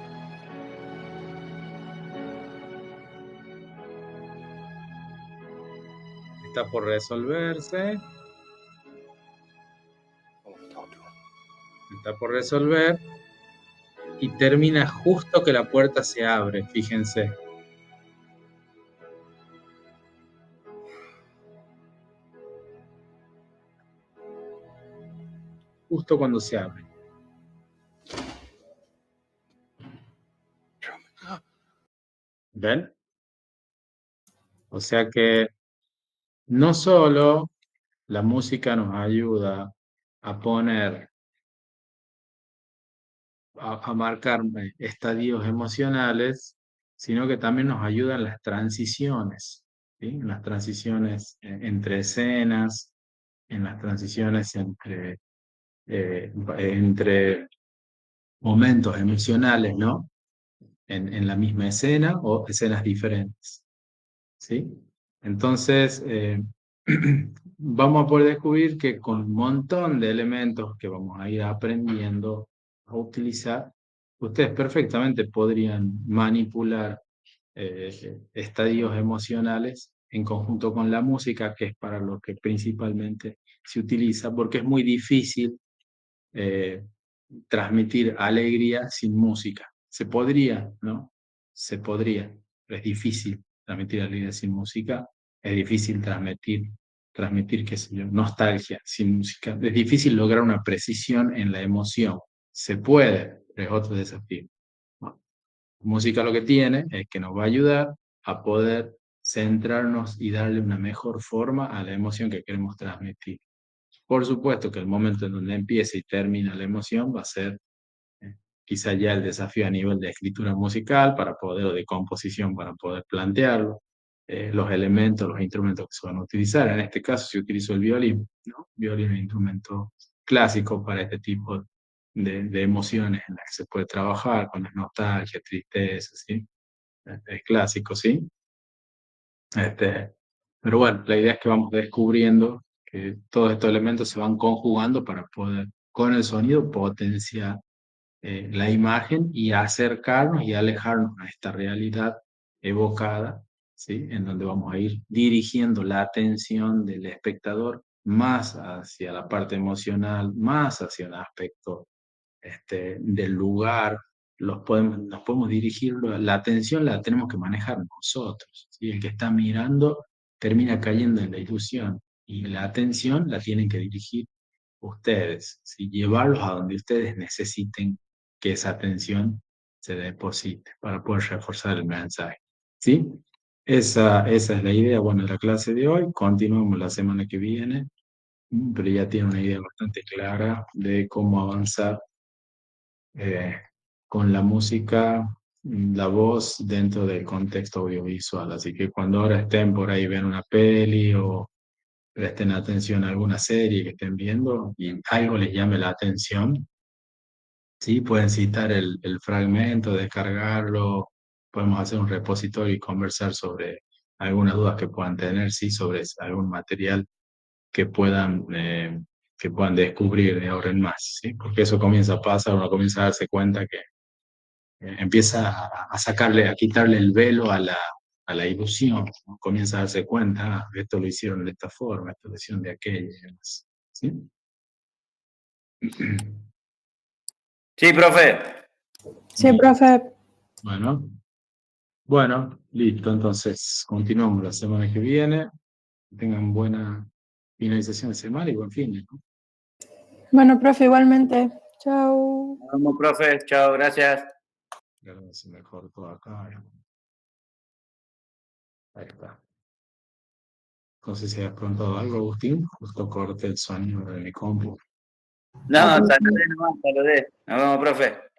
está por resolverse, está por resolver y termina justo que la puerta se abre, fíjense, justo cuando se abre. ¿Ven? O sea que no solo la música nos ayuda a poner, a marcar estadios emocionales, sino que también nos ayuda en las transiciones, ¿sí? En las transiciones entre escenas, en las transiciones entre momentos emocionales, ¿no? En la misma escena o escenas diferentes, ¿sí? Entonces, vamos a poder descubrir que con un montón de elementos que vamos a ir aprendiendo a utilizar, ustedes perfectamente podrían manipular estadios emocionales en conjunto con la música, que es para lo que principalmente se utiliza, porque es muy difícil eh, transmitir alegría sin música. Se podría, ¿no? Se podría, pero es difícil transmitir alegría sin música, es difícil transmitir, qué sé yo, nostalgia sin música, es difícil lograr una precisión en la emoción. Se puede, pero es otro desafío. Bueno, música lo que tiene es que nos va a ayudar a poder centrarnos y darle una mejor forma a la emoción que queremos transmitir. Por supuesto que el momento en donde empieza y termina la emoción va a ser eh, quizá ya el desafío a nivel de escritura musical para poder, o de composición para poder plantearlo, los elementos, los instrumentos que se van a utilizar. En este caso se utilizó el violín, ¿no? Violín es un instrumento clásico para este tipo de emociones en las que se puede trabajar, con la nostalgia, tristeza, ¿sí? Es clásico, ¿sí? Este, pero bueno, la idea es que vamos descubriendo que todos estos elementos se van conjugando para poder, con el sonido, potenciar la imagen y acercarnos y alejarnos a esta realidad evocada, ¿sí? En donde vamos a ir dirigiendo la atención del espectador más hacia la parte emocional, más hacia un aspecto del lugar, nos podemos dirigir, la atención la tenemos que manejar nosotros, ¿sí? El que está mirando termina cayendo en la ilusión y la atención la tienen que dirigir ustedes, ¿sí? Llevarlos a donde ustedes necesiten que esa atención se deposite para poder reforzar el mensaje, ¿sí? Esa es la idea, bueno, de la clase de hoy. Continuamos la semana que viene, pero ya tiene una idea bastante clara de cómo avanzar eh, con la música, la voz dentro del contexto audiovisual. Así que cuando ahora estén por ahí, vean una peli o presten atención a alguna serie que estén viendo y algo les llame la atención, sí, pueden citar el fragmento, descargarlo, podemos hacer un repositorio y conversar sobre algunas dudas que puedan tener, sí, sobre algún material que puedan descubrir de ahora en más, ¿sí? Porque eso comienza a pasar, uno comienza a darse cuenta que empieza a sacarle, a quitarle el velo a la ilusión, ¿no? Comienza a darse cuenta, ah, esto lo hicieron de esta forma, esto lo hicieron de aquella y demás, ¿sí? Sí, profe. Sí, profe. Bueno, bueno, listo, entonces continuamos la semana que viene. Que tengan buena finalización de semana y buen fin de, ¿no? Bueno, profe, igualmente. Chao. Nos vemos, profe. Chao, gracias. Ahora se me cortó acá. Ahí está. No sé si has preguntado algo, Agustín. Justo corté el sonido de mi compu. No, saludé nomás, saludé. Nos vemos, profe.